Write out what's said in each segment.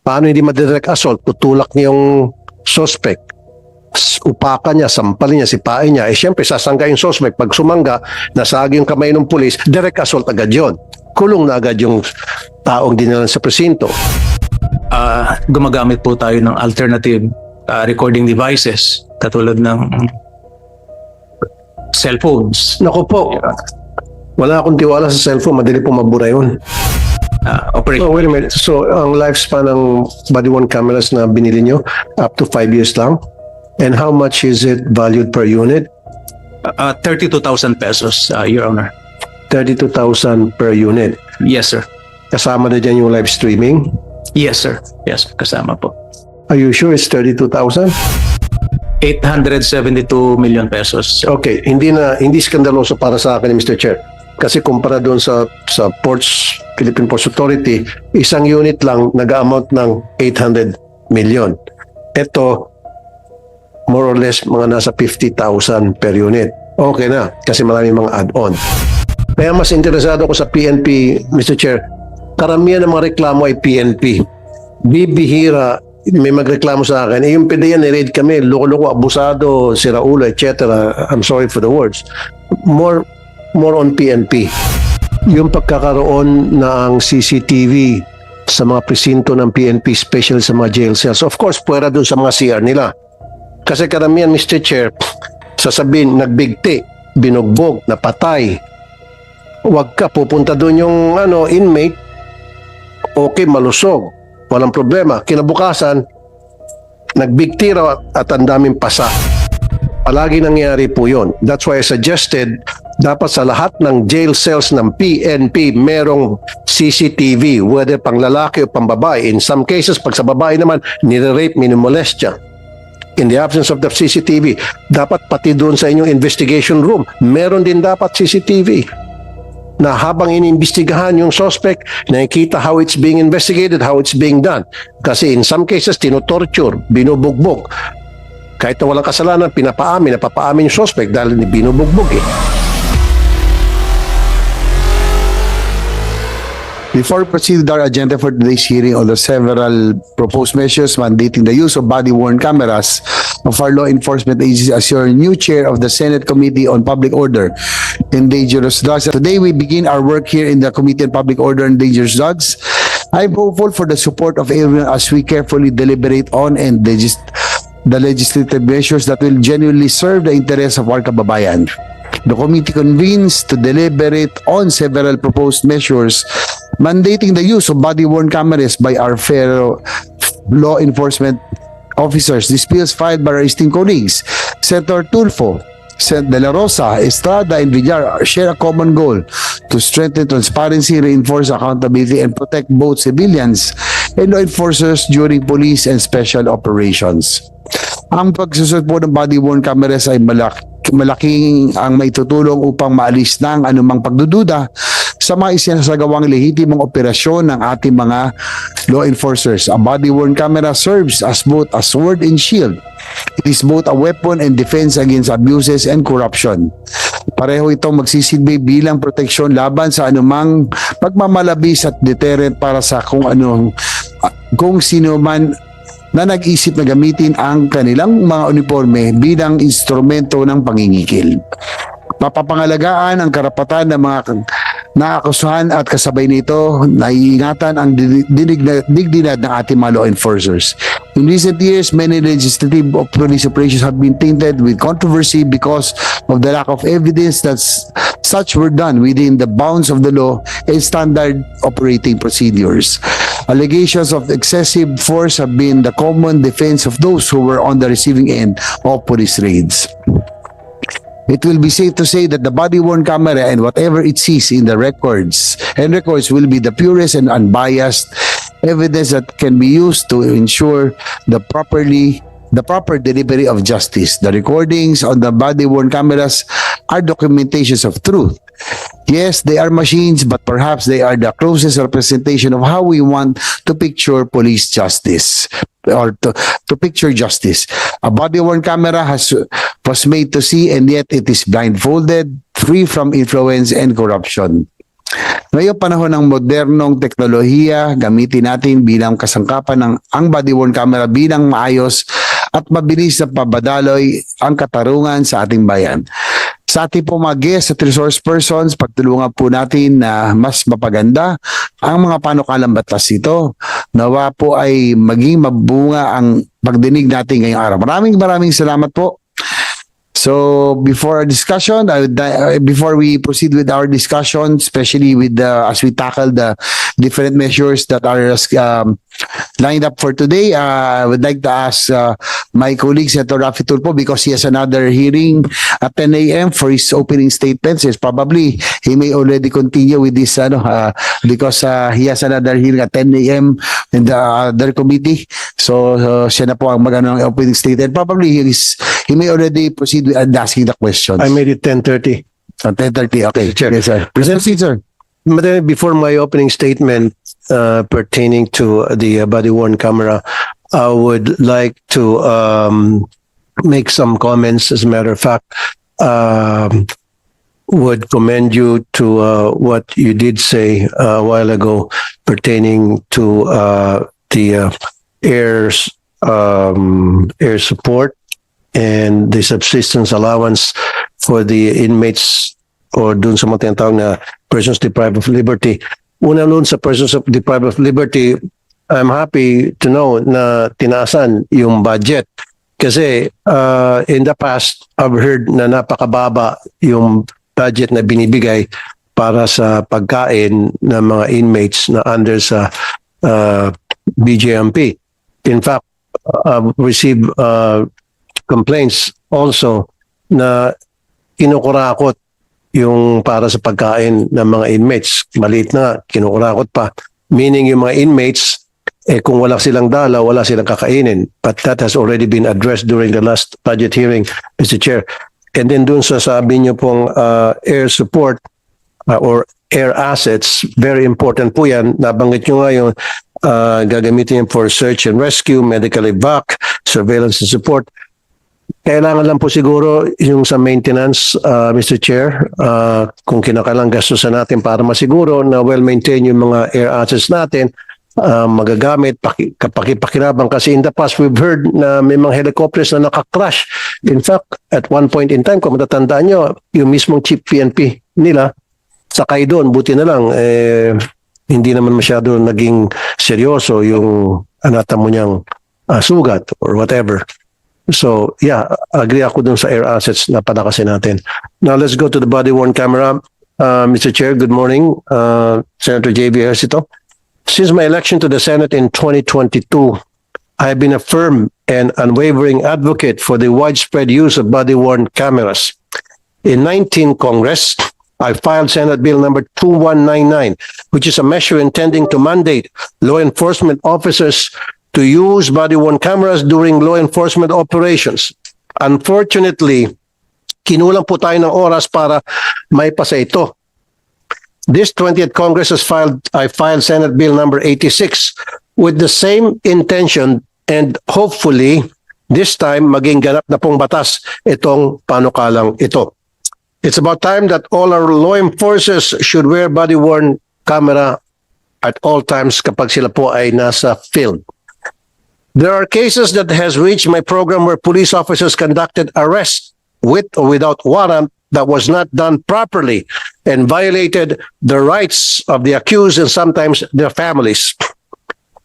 Paano hindi madirect assault? Tutulak niya yung suspect. Upakan niya, sampalin niya, sipain niya. Siyempre, sasangga yung suspect. Pag sumangga, nasagi yung kamay ng pulis, direct assault agad yun. Kulong na agad yung taong dinalan sa presinto. Gumagamit po tayo ng alternative recording devices katulad ng cellphones. Naku po, wala akong tiwala sa cellphone. Madali po mabura yun. Oh, wait a minute. So, ang lifespan ng body-worn cameras na binili nyo, up to 5 years lang? And how much is it valued per unit? 32,000 pesos, Your Honor. 32,000 per unit. Yes, sir. Kasama na dyan yung live streaming? Yes, sir. Yes, kasama po. Are you sure it's 32,000? 872 million pesos. Okay, hindi skandaloso para sa akin, Mr. Chair. Kasi kumpara doon sa Ports, Philippine Ports Authority, isang unit lang nag-amount ng 800 million. Ito, more or less, mga nasa 50,000 per unit. Okay na, kasi marami mga add-on. Kaya mas interesado ko sa PNP, Mr. Chair, karamihan ng mga reklamo ay PNP. Bibihira, may magreklamo sa akin, yung PDEA ni-raid kami, loko-loko, abusado, siraulo, etc. I'm sorry for the words. More on PNP. Yung pagkakaroon ng CCTV sa mga presinto ng PNP, especially sa mga jail cells. Of course, pwera dun sa mga CR nila. Kasi karamihan, Mr. Chair, sasabihin, nagbigti, binugbog, napatay. Huwag ka, pupunta doon yung inmate, okay, malusog, walang problema. Kinabukasan, nagbigti raw at ang daming pasa. Palagi nangyari po yun. That's why I suggested, dapat sa lahat ng jail cells ng PNP, merong CCTV, whether pang lalaki o pang babae. In some cases, pag sa babae naman, nire-rape, minimolestya. In the absence of the CCTV, dapat pati doon sa inyong investigation room, meron din dapat CCTV na habang iniimbestigahan yung suspect, nakikita how it's being investigated, how it's being done. Kasi in some cases, tinotorture, binubugbog. Kahit na walang kasalanan, napapaamin yung suspect dahil binubugbog eh. Before we proceed with our agenda for today's hearing on the several proposed measures mandating the use of body-worn cameras of our law enforcement agencies, as your new chair of the Senate Committee on Public Order and Dangerous Drugs. Today we begin our work here in the Committee on Public Order and Dangerous Drugs. I'm hopeful for the support of everyone as we carefully deliberate on the legislative measures that will genuinely serve the interests of our kababayan. The committee convenes to deliberate on several proposed measures mandating the use of body-worn cameras by our fellow law enforcement officers. These bills filed by our esteemed colleagues, Senator Tulfo, Sen. De La Rosa, Estrada, and Villar share a common goal to strengthen transparency, reinforce accountability, and protect both civilians and law enforcers during police and special operations. Ang pagsusot po ng body-worn cameras ay malaking ang maitutulong upang maalis ng anumang pagdududa sa mga isinasagawang lehitimong operasyon ng ating mga law enforcers. A body-worn camera serves as both a sword and shield. It is both a weapon and defense against abuses and corruption. Pareho itong magsisilbi bilang proteksyon laban sa anumang pagmamalabis at deterrent para sa kung sino man na nag-isip na gamitin ang kanilang mga uniforme bilang instrumento ng pangingikil. Mapapangalagaan ang karapatan ng mga nakakasuhan at kasabay nito, naiingatan ang dignidad ng ating mga law enforcers. In recent years, many legislative police operations have been tainted with controversy because of the lack of evidence that such were done within the bounds of the law and standard operating procedures. Allegations of excessive force have been the common defense of those who were on the receiving end of police raids. It will be safe to say that the body-worn camera and whatever it sees in the records will be the purest and unbiased evidence that can be used to ensure the proper delivery of justice. The recordings on the body-worn cameras are documentations of truth. Yes, they are machines, but perhaps they are the closest representation of how we want to picture police justice, or to picture justice. A body-worn camera was made to see, and yet it is blindfolded, free from influence and corruption. Ngayong panahon ng modernong teknolohiya, gamitin natin bilang kasangkapan ng ang body-worn camera bilang maayos at mabilis na pabadaloy ang katarungan sa ating bayan. Sa ating po mga guests at resource persons, pagtulungan po natin na mas mapaganda ang mga panukalang batas ito. Nawa po ay maging mabunga ang pagdinig natin ngayong araw. Maraming salamat po. So before our discussion, before we proceed with our discussion, especially with as we tackle the different measures that are lined up for today, I would like to ask my colleague Senator Raffy Tulfo, because he has another hearing at 10 a.m. for his opening statements. Yes, probably he may already continue with this because he has another hearing at 10 a.m. in the other committee. So siya na po ang ng opening statement. Probably he may already proceed with asking the questions. I made it 10:30. 10:30. Okay. Chair. Yes, sir. Proceed, sir. But before my opening statement pertaining to the body-worn camera, I would like to make some comments. As a matter of fact, would commend you to what you did say a while ago pertaining to the air support and the subsistence allowance for the inmates or dun sa mga tinatawag na persons deprived of liberty. Una nun sa persons deprived of liberty, I'm happy to know na tinaasan yung budget. Kasi in the past, I've heard na napakababa yung budget na binibigay para sa pagkain ng mga inmates na under sa BJMP. In fact, I've received complaints also na kinukurakot yung para sa pagkain ng mga inmates. Maliit na, kinukurakot pa. Meaning yung mga inmates, kung wala silang dala, wala silang kakainin. But that has already been addressed during the last budget hearing, Mr. Chair. And then dun sa sabi niyo pong air support or air assets, very important po yan. Nabanggit nyo nga yung gagamitin yan for search and rescue, medical evac, surveillance and support. Kailangan lang po siguro yung sa maintenance, Mr. Chair, kung kinakailangan gastusan natin para masiguro na well-maintained yung mga air assets natin, magagamit, pakipakirabang. Kasi in the past, we've heard na may mga helicopters na nakakrash. In fact, at one point in time, kung matatandaan nyo, yung mismong chief PNP nila, sakay doon, buti na lang, hindi naman masyado naging seryoso yung anatamo niyang sugat or whatever. So, yeah, agree ako dun sa air assets na palakasin natin. Now, let's go to the body-worn camera. Mr. Chair, good morning. Senator J.B. Ejercito. Since my election to the Senate in 2022, I have been a firm and unwavering advocate for the widespread use of body-worn cameras. In 19 Congress, I filed Senate Bill number 2199, which is a measure intending to mandate law enforcement officers to use body-worn cameras during law enforcement operations. Unfortunately, kinulang po tayo ng oras para maipasa ito. This 20th Congress I filed Senate Bill number 86 with the same intention, and hopefully this time maging ganap na pong batas itong panukalang ito. It's about time that all our law enforcers should wear body-worn camera at all times kapag sila po ay nasa field. There are cases that has reached my program where police officers conducted arrests with or without warrant that was not done properly and violated the rights of the accused and sometimes their families.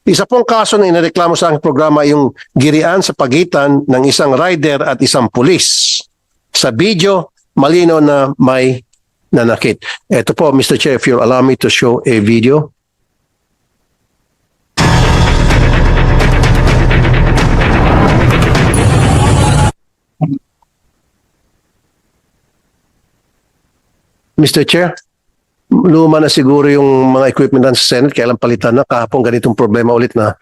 Isa pong kaso na inareklamo sa aking programa yung girian sa pagitan ng isang rider at isang pulis. Sa video, malino na may nanakit. Ito po, Mr. Chair, if you'll allow me to show a video. Mr. Chair, luma na siguro yung mga equipment ng Senate, kailan palitan na. Kahapon ganitong problema ulit na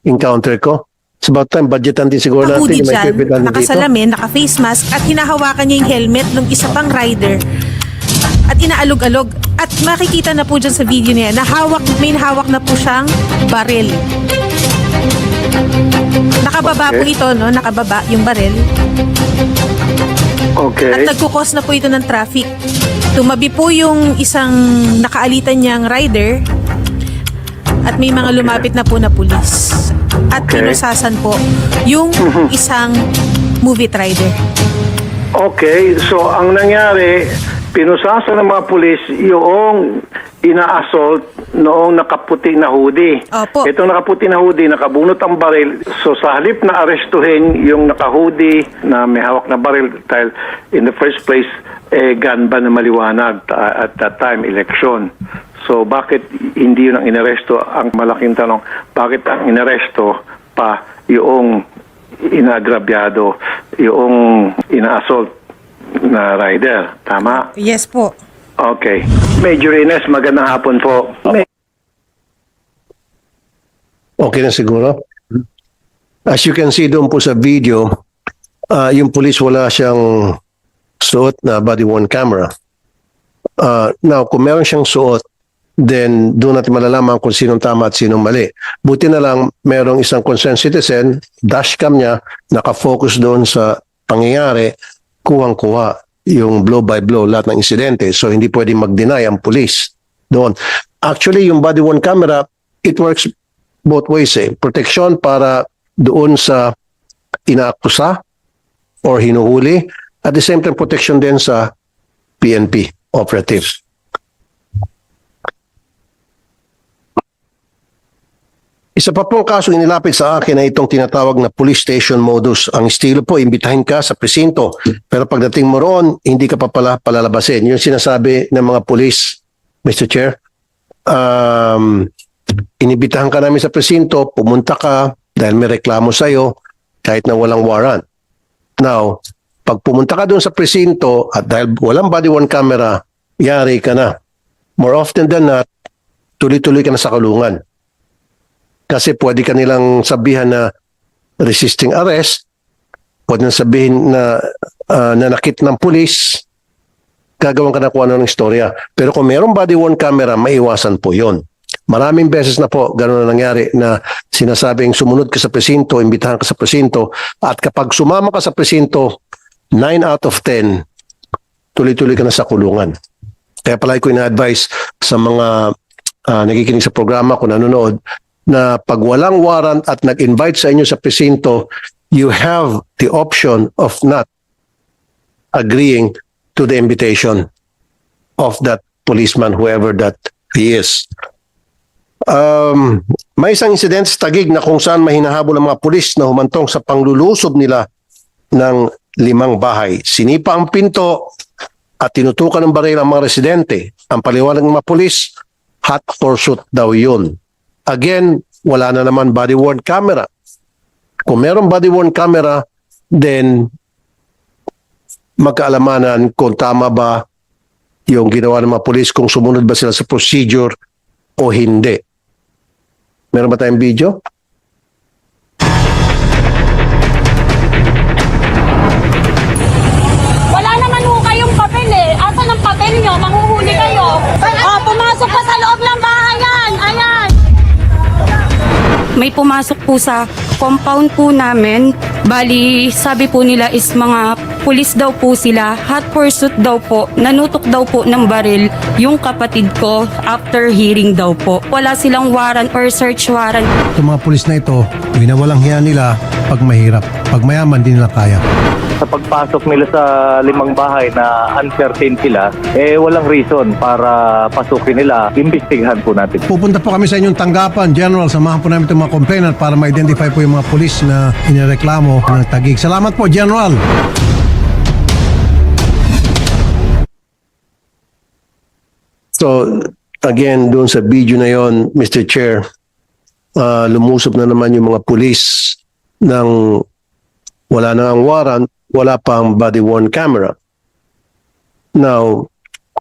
encounter ko. It's about time, budgetan din siguro natin Nakahudi yung mga dyan, equipment natin dito. nakasalamin, naka-face mask at hinahawakan niya yung helmet ng isa pang rider at inaalog-alog. At makikita na po dyan sa video niya na may hawak na po siyang baril. Nakababa po ito, no? Nakababa yung baril. Okay. At nagkukos na po ito ng traffic. Tumabi po yung isang nakaalitan niyang rider at may mga lumapit na po na pulis. At Okay. pinusasan po yung isang movie rider. Okay, so ang nangyari, pinusasan ng mga pulis yung ina-assault noong nakaputi na hoodie. Opo. Itong nakaputi na hoodie, nakabunot ang baril. So sa halip na arestuhin yung naka-hoodie na may hawak na baril dahil in the first place, gun ban na maliwanag at that time, election. So bakit hindi yun ang inaresto? Ang malaking tanong, bakit ang inaresto pa yung inaagrabyado, yung ina-assault na rider? Tama? Yes po. Okay. Major Ines, magandang hapon po. Okay na siguro. As you can see doon po sa video, yung police wala siyang suot na body-worn camera. Now, kung meron siyang suot, then doon natin malalaman kung sinong tama at sinong mali. Buti na lang merong isang concerned citizen, dashcam niya, nakafocus doon sa pangyayari, kuwang-kuha yung blow by blow, lahat ng insidente. So hindi pwede mag-deny ang police doon. Actually, yung body-worn camera, it works both ways eh. Protection para doon sa inaakusa or hinuhuli, at the same time protection din sa PNP operatives. Isa pa pong kasong inilapit sa akin ay itong tinatawag na police station modus. Ang estilo po, imbitahin ka sa presinto. Pero pagdating mo roon, hindi ka pa pala palalabasin. Yung sinasabi ng mga police, Mr. Chair, inibitahan ka namin sa presinto, pumunta ka dahil may reklamo sa'yo kahit na walang warrant. Now, pag pumunta ka doon sa presinto at dahil walang body-worn camera, yari ka na. More often than not, tuloy-tuloy ka na sa kulungan. Kasi pwede ka nilang sabihan na resisting arrest, pwede na sabihin na nanakit ng pulis, gagawin ka na kung ano ng istorya. Pero kung mayroong body-worn camera, maiwasan po yon. Maraming beses na po gano'n na nangyari na sinasabing sumunod ka sa presinto, imbitahan ka sa presinto, at kapag sumama ka sa presinto, 9 out of 10, tuloy-tuloy ka na sa kulungan. Kaya palagi ko ina-advise sa mga nakikinig sa programa kung nanonood, na pag walang warrant at nag-invite sa inyo sa presinto, you have the option of not agreeing to the invitation of that policeman, whoever that he is. May isang incident sa Taguig na kung saan mahinahabol ang mga pulis na humantong sa panglulusob nila ng 5 bahay. Sinipa ang pinto at tinutukan ng baril ang mga residente. Ang paliwanag ng mga pulis, hot pursuit daw yun. Again, wala na naman body-worn camera. Kung meron body-worn camera, then magkaalamanan kung tama ba yung ginawa ng mga pulis, kung sumunod ba sila sa procedure o hindi. Meron ba tayong video? Wala naman ho kayong papel eh. Asan ang papel nyo? Manghuhuli kayo. Oh, pumasok pa sa loob ng bahayan. Ayan. May pumasok po sa compound po namin. Bali, sabi po nila is mga pulis daw po sila. Hot pursuit daw po. Nanutok daw po ng baril yung kapatid ko after hearing daw po. Wala silang warrant or search warrant. Itong mga pulis na ito, winawalang hiya nila pag mahirap. Pag mayaman, di nila kaya. Sa pagpasok nila sa 5 bahay na uncertain sila, walang reason para pasukin nila. Imbestigahan po natin. Pupunta po kami sa inyong tanggapan, General. Samahan po namin itong mga complainant para ma-identify po yung mga pulis na inireklamo ng Taguig. Salamat po, General. So, again, doon sa video na yon, Mr. Chair, lumusob na naman yung mga pulis ng wala na ang warrant, wala pang body-worn camera. Now,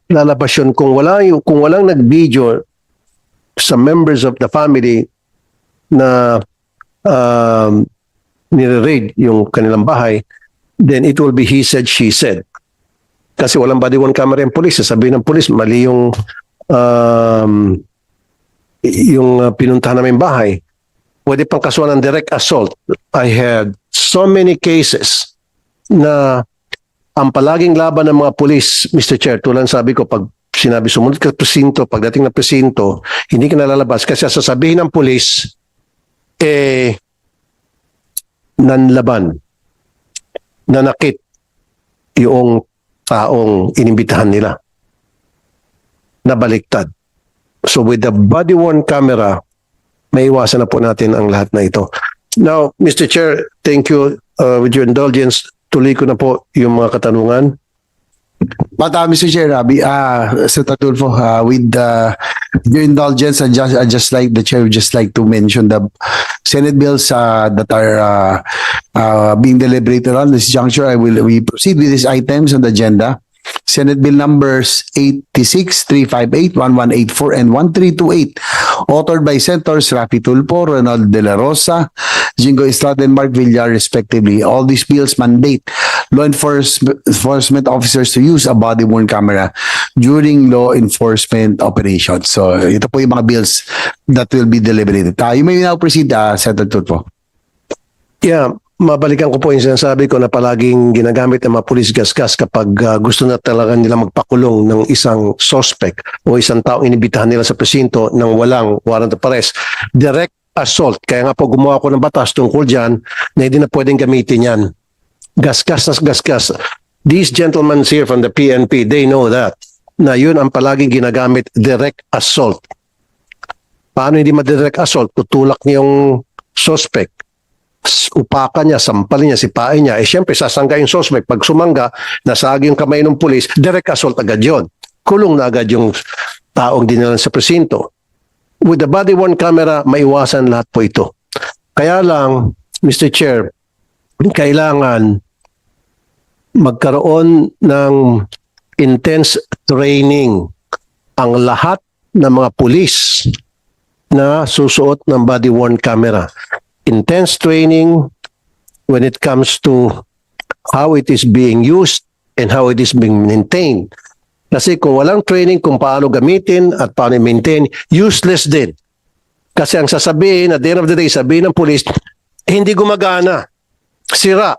lalabas yun kung walang nag-video sa members of the family na nire-raid yung kanilang bahay, then it will be he said, she said. Kasi walang body-worn camera yung police. Sasabihin ng police, mali yung pinuntahan namin bahay. Pwede pang kasuhan ng direct assault. I had so many cases na ang palaging laban ng mga pulis, Mr. Chair, tulad sabi ko, pag sinabi sumunod ka sa presinto, pagdating ng presinto, hindi ka nalalabas kasi sasabihin ng pulis, nanlaban, nanakit yung taong inimbitahan nila. Nabaliktad. So with the body-worn camera, may iwasan na po natin ang lahat na ito. Now, Mr. Chair, thank you. With your indulgence, tuloy ko na po yung mga katanungan. But Mr. Chair, Senator Tulfo, with your indulgence, I just like the chair would just like to mention the Senate bills that are being deliberated on this juncture. We proceed with these items on the agenda. Senate Bill numbers 86, 358, 1184, and 1328, authored by Senators Rafi Tulfo, Ronald De La Rosa, Jingo Estrada, and Mark Villar, respectively. All these bills mandate law enforcement officers to use a body-worn camera during law enforcement operations. So, ito po yung mga bills that will be deliberated. You may now proceed, Senator Tulfo. Yeah, mabalikan ko po yung sinasabi ko na palaging ginagamit ng mga pulis gas-gas kapag gusto na talaga nila magpakulong ng isang suspect o isang taong inibitahan nila sa presinto nang walang warrant of arrest. Direct assault. Kaya nga po gumawa ko ng batas tungkol dyan na hindi na pwedeng gamitin yan. Gas-gas na gas-gas. These gentlemen here from the PNP, they know that. Na yun ang palaging ginagamit, direct assault. Paano hindi ma-direct assault? Tutulak niya yung suspect. Upakan niya, sampalin niya, sipain niya. Siyempre, sasangga yung suspect. Pag sumangga, nasagi yung kamay ng pulis, direct assault agad yun. Kulong na agad yung taong dinalan sa presinto. With the body-worn camera, maiwasan lahat po ito. Kaya lang, Mr. Chair, kailangan magkaroon ng intense training ang lahat ng mga pulis na susuot ng body-worn camera. Intense training when it comes to how it is being used and how it is being maintained. Kasi kung walang training kung paano gamitin at paano i-maintain, useless din. Kasi ang sasabihin, at the end of the day, sabihin ng police, hindi gumagana, sira,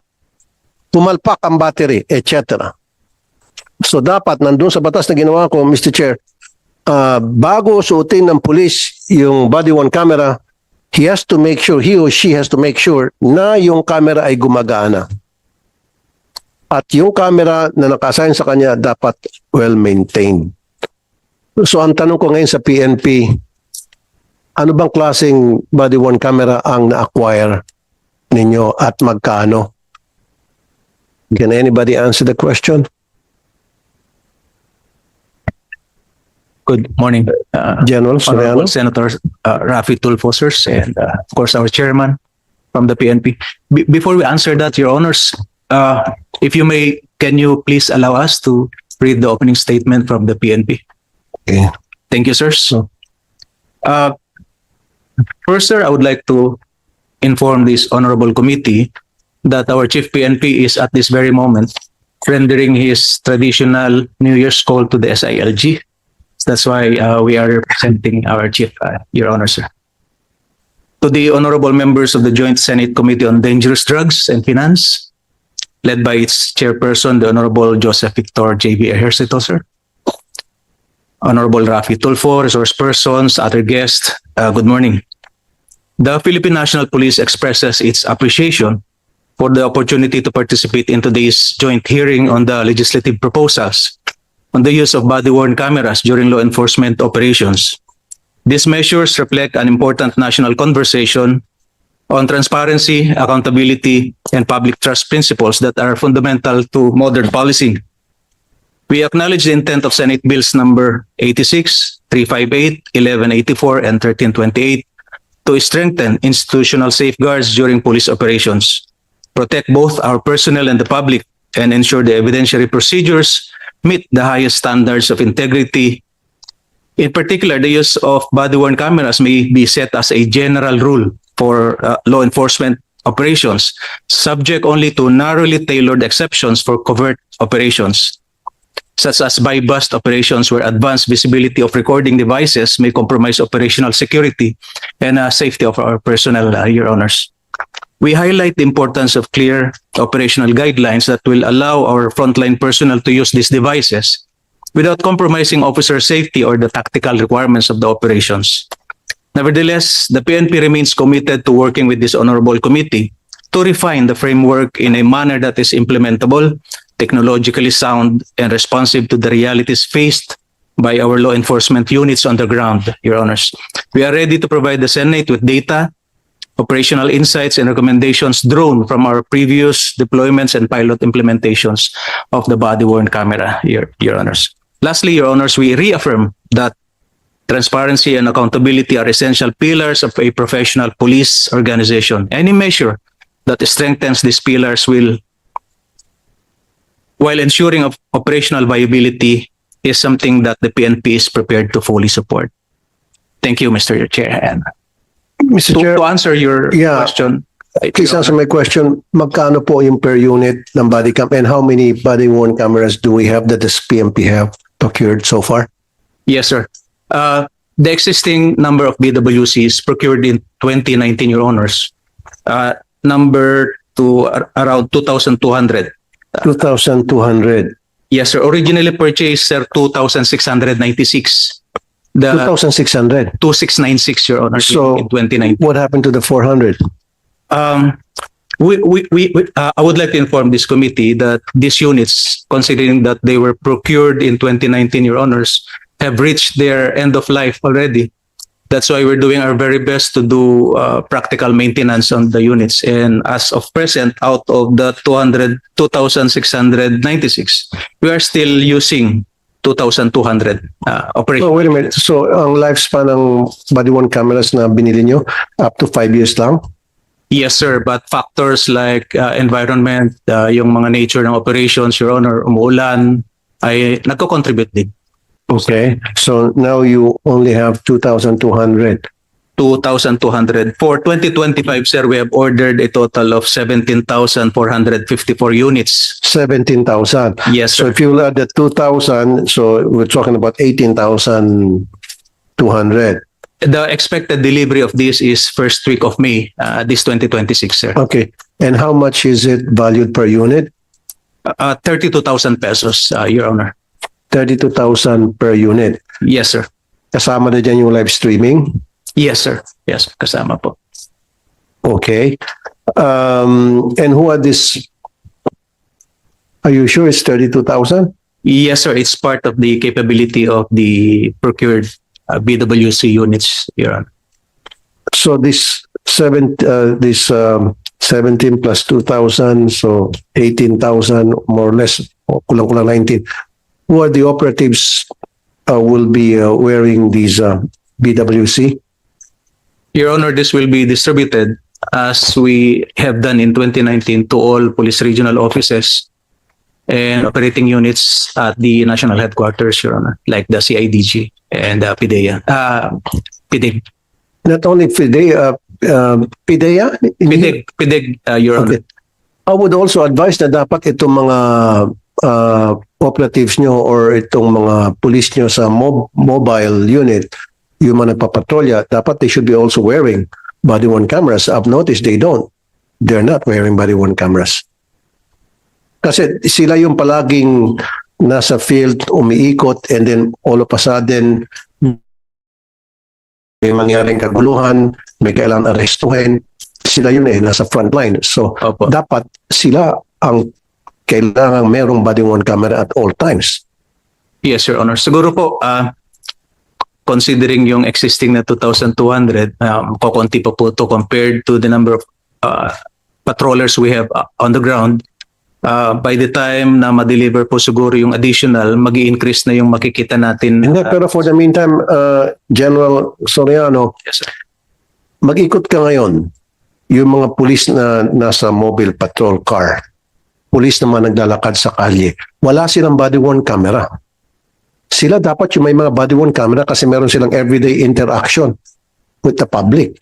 pumalpak ang battery, etc. So dapat nandun sa batas na ginawa ko, Mr. Chair, bago suotin ng police yung body-worn camera, he or she has to make sure na yung camera ay gumagana. At yung camera na naka-assign sa kanya dapat well-maintained. So ang tanong ko ngayon sa PNP, ano bang klaseng body-worn camera ang na-acquire ninyo at magkano? Can anybody answer the question? Good morning, General Soriano. Honorable Senator Rafi Tulfo, sirs, and of course our chairman from the PNP. Before we answer that, Your Honors, if you may, can you please allow us to read the opening statement from the PNP? Okay. Thank you, sirs. First, sir, I would like to inform this honorable committee that our Chief PNP is at this very moment rendering his traditional New Year's call to the SILG. That's why we are representing our chief, Your Honor, sir. To the honorable members of the Joint Senate Committee on Dangerous Drugs and Finance, led by its chairperson, the Honorable Joseph Victor J.B. Ejercito, sir. Honorable Rafi Tulfo, resource persons, other guests, good morning. The Philippine National Police expresses its appreciation for the opportunity to participate in today's joint hearing on the legislative proposals on the use of body-worn cameras during law enforcement operations. These measures reflect an important national conversation on transparency, accountability, and public trust principles that are fundamental to modern policing. We acknowledge the intent of Senate Bills number 86, 358, 1184, and 1328 to strengthen institutional safeguards during police operations, protect both our personnel and the public, and ensure the evidentiary procedures meet the highest standards of integrity. In particular, the use of body-worn cameras may be set as a general rule for law enforcement operations, subject only to narrowly tailored exceptions for covert operations, such as buy-bust operations where advanced visibility of recording devices may compromise operational security and safety of our personnel, Your Honors. We highlight the importance of clear operational guidelines that will allow our frontline personnel to use these devices without compromising officer safety or the tactical requirements of the operations. Nevertheless, the PNP remains committed to working with this honorable committee to refine the framework in a manner that is implementable, technologically sound, and responsive to the realities faced by our law enforcement units on the ground, Your Honors. We are ready to provide the Senate with data, operational insights, and recommendations drawn from our previous deployments and pilot implementations of the body-worn camera, Your Honors. Lastly, Your Honors, we reaffirm that transparency and accountability are essential pillars of a professional police organization. Any measure that strengthens these pillars will, while ensuring of operational viability, is something that the PNP is prepared to fully support. Thank you, Mr. Chair. And Mr. Chair, to answer your Yeah. question, please answer my question. Magkano po yung per unit ng body cam and how many body-worn cameras do we have that the PNP have procured so far? Yes, sir. The existing number of BWCs procured in 2019, Your Honors, number to around 2,200. 2,200. Yes, sir. Originally purchased, sir, 2,696. The 2,600. 2,696, Your Honor, So, in 2019. What happened to the 400? I would like to inform this committee that these units, considering that they were procured in 2019, Your Honors, have reached their end of life already. That's why we're doing our very best to do practical maintenance on the units. And as of present, out of the 2,696, we are still using 2,200 operation. Oh, wait a minute. So, ang lifespan ng body-worn cameras na binili nyo, up to 5 years lang? Yes, sir. But factors like environment, yung mga nature ng operations, Your Honor, umuulan, ay nagko-contribute din. Okay. So, now you only have 2,200. 2,200. For 2025, sir, we have ordered a total of 17,454 units. 17,000. Yes, So sir. if you add the 2,000, so we're talking about 18,200. The expected delivery of this is first week of May, this 2026, sir. Okay. And how much is it valued per unit? 32,000 pesos, Your Honor. 32,000 per unit. Yes, sir. Kasama na dyan yung live streaming. Yes, sir. Yes, kasama po. Okay. And who are this? Are you sure it's 32,000? Yes, sir. It's part of the capability of the procured BWC units, Your Honor. So this 17 plus 2,000, so 18,000 more or less, o kulang-kulang 19. Who are the operatives will be wearing these BWC? Your Honor, this will be distributed as we have done in 2019 to all police regional offices and operating units at the national headquarters, Your Honor, like the CIDG and PIDEA. PIDEG, Not only PIDEA, PIDEG, Your Honor. Okay. I would also advise na dapat itong mga operatives nyo or itong mga police nyo sa mobile unit, yung mga nagpapatrolya, dapat they should be also wearing body-worn cameras. I've noticed they don't. They're not wearing body-worn cameras. Kasi sila yung palaging nasa field, umiikot, and then all of a sudden, may mangyaring kaguluhan, may kailangan arestuhin, sila yun nasa front line. So, Opo. dapat sila ang kailangan merong body-worn camera at all times. Yes, Your Honor. Siguro po, considering yung existing na 2,200, kukunti pa po to compared to the number of patrollers we have on the ground. By the time na ma-deliver po siguro yung additional, mag-i-increase na yung makikita natin. Hindi, pero for the meantime, General Soriano, Yes, sir. mag-ikot ka ngayon. Yung mga pulis na nasa mobile patrol car, pulis naman naglalakad sa kalye, wala silang body-worn camera. Sila dapat yung may mga body-worn camera kasi meron silang everyday interaction with the public.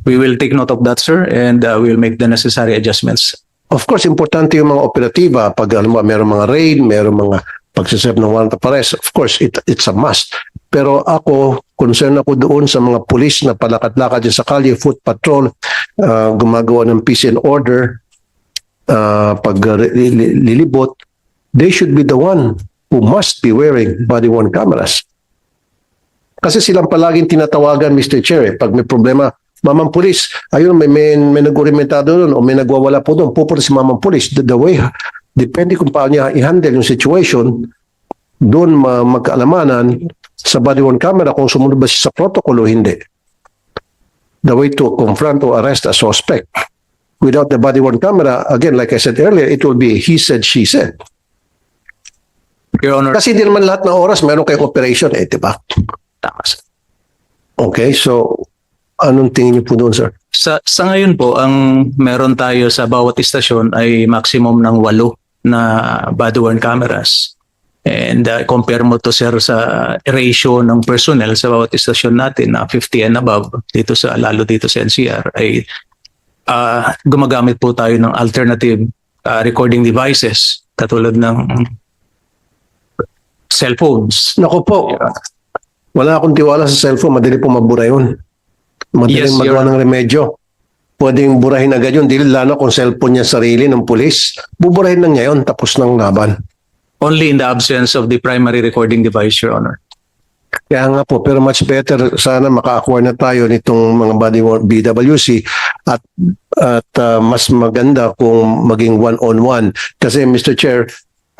We will take note of that, sir, and we will make the necessary adjustments. Of course, importante yung mga operatiba. Pag alam mo, meron mga raid, meron mga pagsasep ng warrant of arrest. Of course, it's a must. Pero ako, concern ako doon sa mga pulis na palakad-lakad dyan sa kalye, foot patrol, gumagawa ng peace and order, pag lilibot, they should be the one who must be wearing body-worn cameras. Kasi silang palaging tinatawagan, Mr. Chair, pag may problema, Mamang Pulis, ayun, may nag-orimentado doon o may nagwawala po doon, pupunta si Mamang Pulis. The way, depende kung paano niya i-handle yung situation, doon magkaalamanan sa body-worn camera kung sumunod ba siya sa protocol o hindi. The way to confront or arrest a suspect. Without the body-worn camera, again, like I said earlier, it will be he said, she said. Your Honor, Kasi hindi naman lahat ng oras meron kayong operation, di ba? tama, sir. Okay, so anong tingin niyo po doon, sir? Sa ngayon po, ang meron tayo sa bawat istasyon ay maximum ng 8 na body-worn cameras. And compare mo to, sir, sa ratio ng personnel sa bawat istasyon natin na 50 and above, lalo dito sa NCR, ay gumagamit po tayo ng alternative recording devices katulad ng cellphones. Naku po, wala akong tiwala sa cellphone, madali po mabura yun. Madaling Yes, magawa Your ng remedyo. Pwedeng burahin agad yun, dili lalo kung cellphone niya sarili ng pulis. Buburahin lang niya yun, tapos ng laban. Only in the absence of the primary recording device, Your Honor. Kaya nga po, pero much better sana maka-acquire na tayo nitong mga body-worn BWC at mas maganda kung maging one-on-one. Kasi Mr. Chair,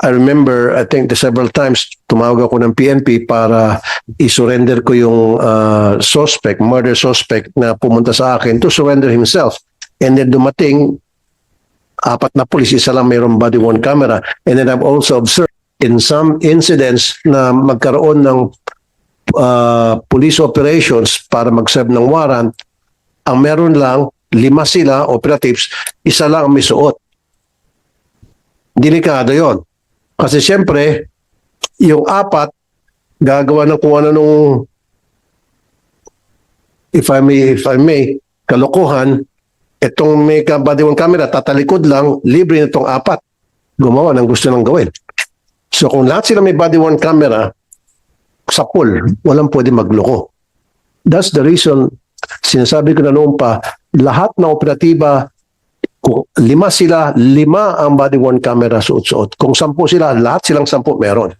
I remember, I think several times tumawag ako ng PNP para i-surrender ko yung murder suspect na pumunta sa akin to surrender himself. And then dumating 4 na pulis, isa lang mayroong body-worn camera. And then I've also observed in some incidents na magkaroon ng police operations para mag-serve ng warrant, ang meron lang 5 sila operatives, isa lang ang may suot. Delikado yon. Kasi siyempre, yung 4 gagawa ng kung ano nung if I may, kalokohan, itong may body-worn camera, tatalikod lang, libre nitong 4. Gumawa ng gusto ng gawin. So kung lahat sila may body-worn camera, sa pool, walang pwede magloko. That's the reason, sinasabi ko na noon pa, lahat ng operatiba, kung 5 sila, 5 ang body-worn camera suot-suot. Kung 10 sila, lahat silang 10 meron.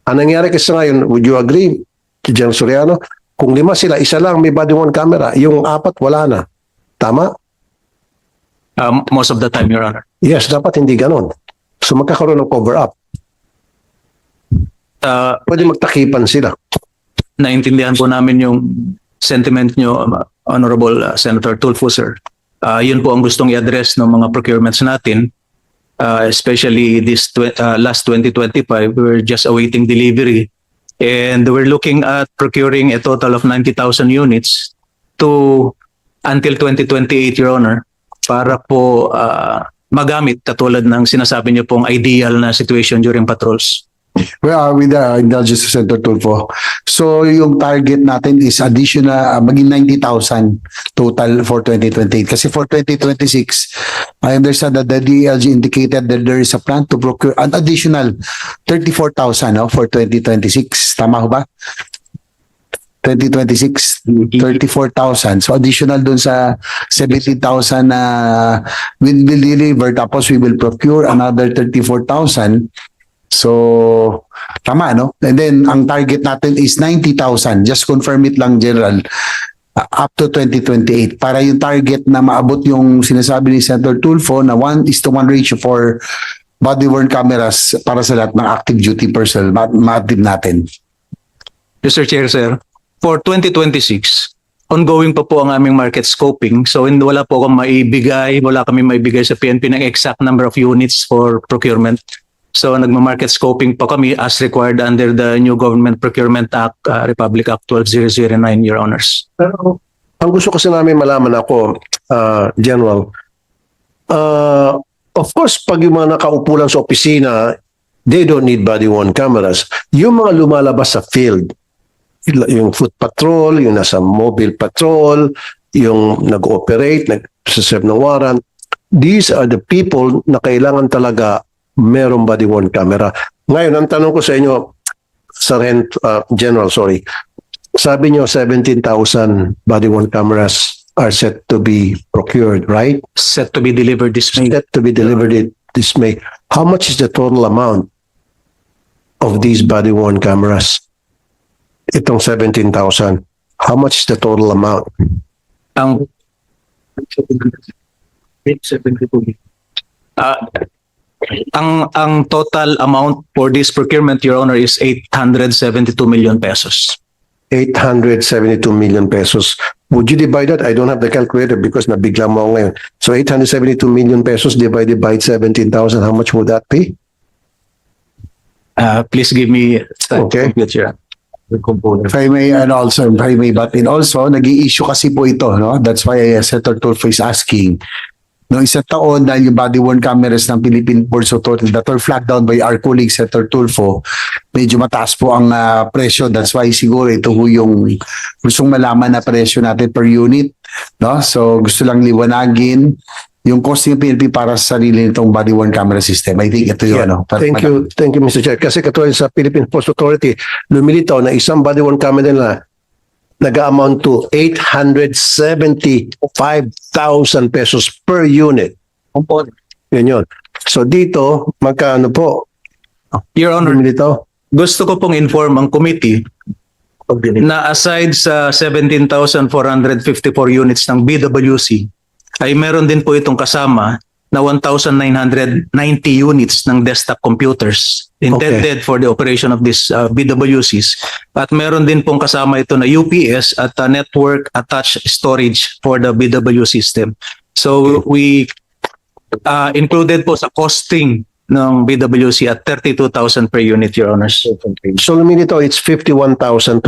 Ang nangyari kasi ngayon, would you agree, General Soriano? Kung 5 sila, isa lang may body-worn camera, yung 4 wala na. Tama? Most of the time, Your Honor. Yes, dapat hindi ganon. So magkakaroon ng cover-up. Pwede magtakipan sila. Naintindihan po namin yung sentiment nyo, Honorable Senator Tulfo, sir. Yun po ang gustong i-address ng mga procurements natin, especially this last 2025. We're just awaiting delivery, and we're looking at procuring a total of 90,000 units until 2028, Your Honor, para po magamit katulad ng sinasabi niyo pong ideal na situation during patrols. Where are we there, Indulgence to Senator Tulfo? So yung target natin is additional, maging 90,000 total for 2028. Kasi for 2026, I understand that the DLG indicated that there is a plan to procure an additional 34,000 for 2026. Tama ho ba? 2026, 34,000. So additional dun sa 70,000 na will be delivered, tapos we will procure another 34,000. So, tama, no? And then, ang target natin is 90,000. Just confirm it lang, General. Up to 2028. Para yung target na maabot yung sinasabi ni Senator Tulfo na 1:1 ratio for body-worn cameras para sa lahat ng active duty personnel, ma-active natin. Mr. Chair, sir, for 2026, ongoing pa po ang aming market scoping. So, wala po akong wala kami maibigay sa PNP ng exact number of units for procurement. So nagma-market scoping pa kami as required under the new Government Procurement Act, Republic Act 12009, Your Honors. Pero ang gusto kasi namin malaman ako, General, of course, pag yung mga nakaupo lang sa opisina, they don't need body-worn cameras. Yung mga lumalabas sa field, yung foot patrol, yung nasa mobile patrol, yung nag-ooperate, nag-serve ng warrant, these are the people na kailangan talaga merong body-worn camera. Ngayon, ang tanong ko sa inyo, General, sorry. Sabi nyo 17,000 body-worn cameras are set to be procured, right? Set to be delivered this May. Set to be delivered this May. How much is the total amount of these body-worn cameras? Itong 17,000. How much is the total amount? Ang ang total amount for this procurement, Your Honor, is 872 million pesos. 872 million pesos. Would you divide that? I don't have the calculator because nabigla mo ako ngayon. So 872 million pesos divided by 17,000, how much would that be? Please give me time Okay. to compute, Your Honor. The component. If I may, and also, if I may butt in also, nag-i-issue kasi po ito, no? That's why Senator Tulfo is asking. No, isang taon dahil yung body-worn cameras ng Philippine Ports Authority that were flagged down by our colleague Senator Tulfo, medyo mataas po ang presyo. That's why siguro ito po yung gustong malaman na presyo natin per unit. No? So gusto lang liwanagin yung cost ng PNP para sa sarili nitong body-worn camera system. I think ito yun. Yeah, thank you, Mr. Chair. Kasi katulad sa Philippine Ports Authority, lumilitaw na isang body-worn camera nila nag-amount to 875,000 pesos per unit. Yun yun. So dito, magkano po? Your Honor, Lumilitaw? gusto ko pong inform ang committee na aside sa 17,454 units ng BWC, ay meron din po itong kasama na 1,990 units ng desktop computers intended for the operation of these BWCs. At meron din pong kasama ito na UPS at network attached storage for the BW system. So we included po sa costing ng BWC at 32,000 per unit, Your Honors. So lumilitaw, it's 51,294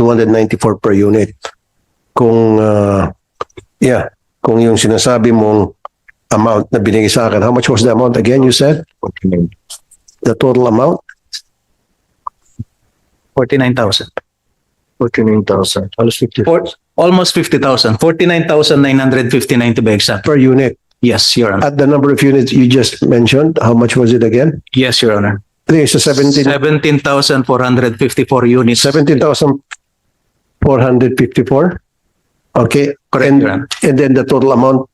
per unit. Kung, kung yung sinasabi mong amount na binigay sa akin, how much was the amount again, you said? The total amount? 49,000. 49,000. Almost 50,000. 49,959 to be exact. Per unit. Yes, Your Honor. At the number of units you just mentioned, how much was it again? Yes, Your Honor. I think it's 17,454 units. 17,454? Okay. Correct, Your Honor. And then the total amount?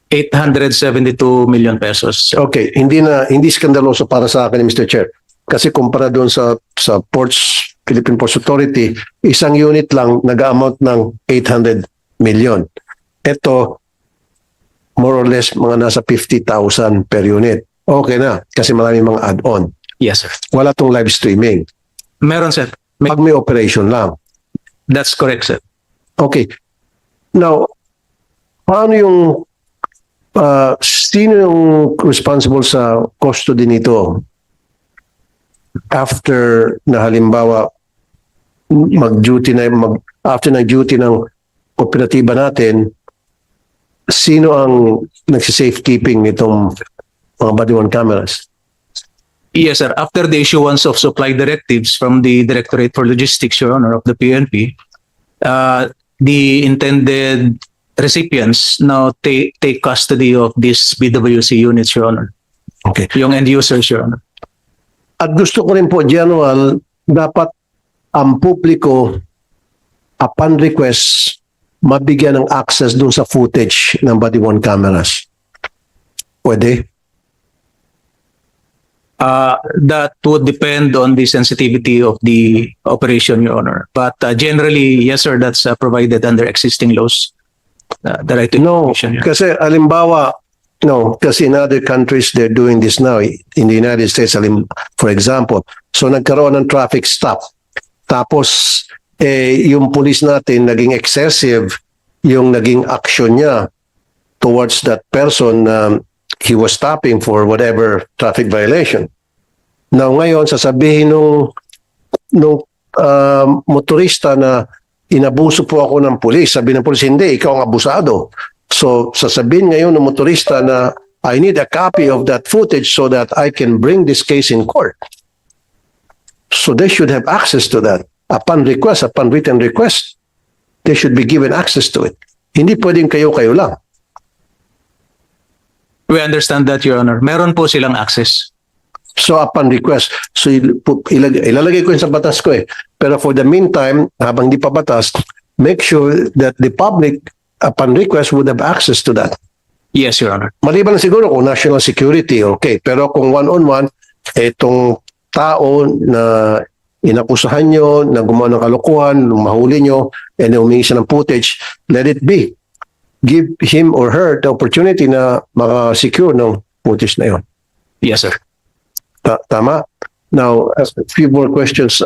872 million pesos. Okay, hindi skandaloso para sa akin, Mr. Chair. Kasi kumpara doon sa Philippine Ports Authority, isang unit lang nag-amount ng 800 million. Ito, more or less, mga nasa 50,000 per unit. Okay na, kasi maraming mga add-on. Yes, sir. Wala tong live streaming. Meron, sir. Pag may operation lang. That's correct, sir. Okay. Now, paano yung sino yung responsible sa custody nito after na halimbawa mag-duty na after nag-duty ng operatiba natin, sino ang nagsi-safekeeping nitong mga body-worn cameras? Yes, sir. After the issuance of supply directives from the Directorate for Logistics, Your Honor, of the PNP, the intended recipients now take custody of these BWC units, Your Honor. Okay. Yung end users, Your Honor. At gusto ko rin po, General, dapat ang publiko, upon request, mabigyan ng access dun sa footage ng body-worn cameras. Pwede? That would depend on the sensitivity of the operation, Your Honor. But generally, yes, sir, that's provided under existing laws. The right to No, information, Your Honor. kasi alimbawa, no, kasi in other countries, they're doing this now. In the United States, for example, so nagkaroon ng traffic stop. Tapos, yung police natin naging excessive yung naging action niya towards that person he was stopping for whatever traffic violation. Now ngayon, sasabihin nung motorista na inabuso po ako ng pulis. Sabi ng pulis, hindi, ikaw ang abusado. So sasabihin ngayon ng motorista na I need a copy of that footage so that I can bring this case in court. So they should have access to that. Upon request, upon written request, they should be given access to it. Hindi pwedeng kayo-kayo lang. We understand that, Your Honor. Meron po silang access. So upon request, so ilalagay ko yun sa batas ko eh. Pero for the meantime, habang di pa batas, make sure that the public, upon request, would have access to that. Yes, Your Honor. Maliban na siguro kung national security, okay. Pero kung one-on-one, itong tao na inakusahan nyo, na gumawa ng kalokohan, nung mahuli nyo, and humingi siya ng footage, let it be. Give him or her the opportunity na maka-secure ng footage na yon. Yes, sir. Tama? Now, a few more questions.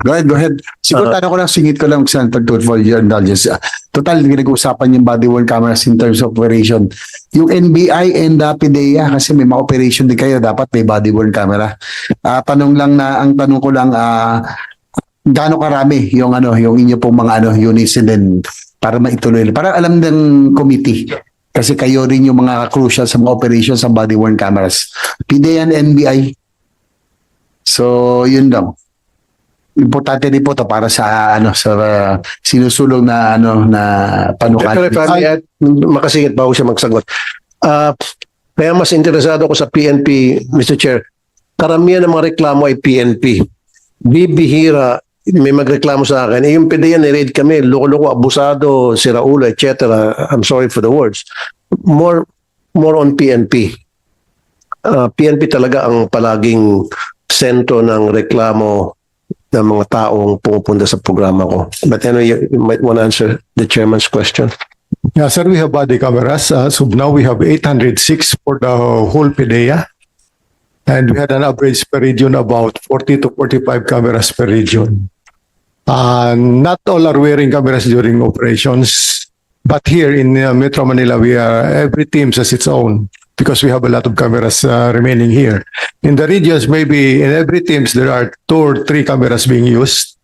Go ahead. Siguro tanong ko lang, singit ko lang, Senator Tulfo, for your indulgence. Total, pinag-uusapan yung body-worn cameras in terms of operation. Yung NBI and PDEA, kasi may mga operation din kayo, dapat may body-worn camera. Ang tanong ko lang, gaano karami yung inyo pong mga units, and then para maituloy. Para alam ng committee. Kasi kayo rin yung mga crucial sa mga operations sa body-worn cameras. PDEA and NBI. So, yun lang. Importante din po to para sa sinusulong na panukal. Pero if I may add, makasingit bago siya magsagot. Kaya mas interesado ko sa PNP, Mr. Chair. Karamihan ng mga reklamo ay PNP. Bibihira, may magreklamo sa akin. Yung PDEA, ni-raid kami, loko-loko, abusado, siraulo, etc. I'm sorry for the words. More on PNP. PNP talaga ang palaging sentro ng reklamo ng mga taong pumupunta sa programa ko. But anyway, you might want to answer the chairman's question. Yeah, sir, we have body cameras. So now we have 806 for the whole PDEA. And we had an average per region about 40 to 45 cameras per region. Not all are wearing cameras during operations. But here in Metro Manila, every team has its own, because we have a lot of cameras remaining here. In the regions, maybe in every teams, there are 2 or 3 cameras being used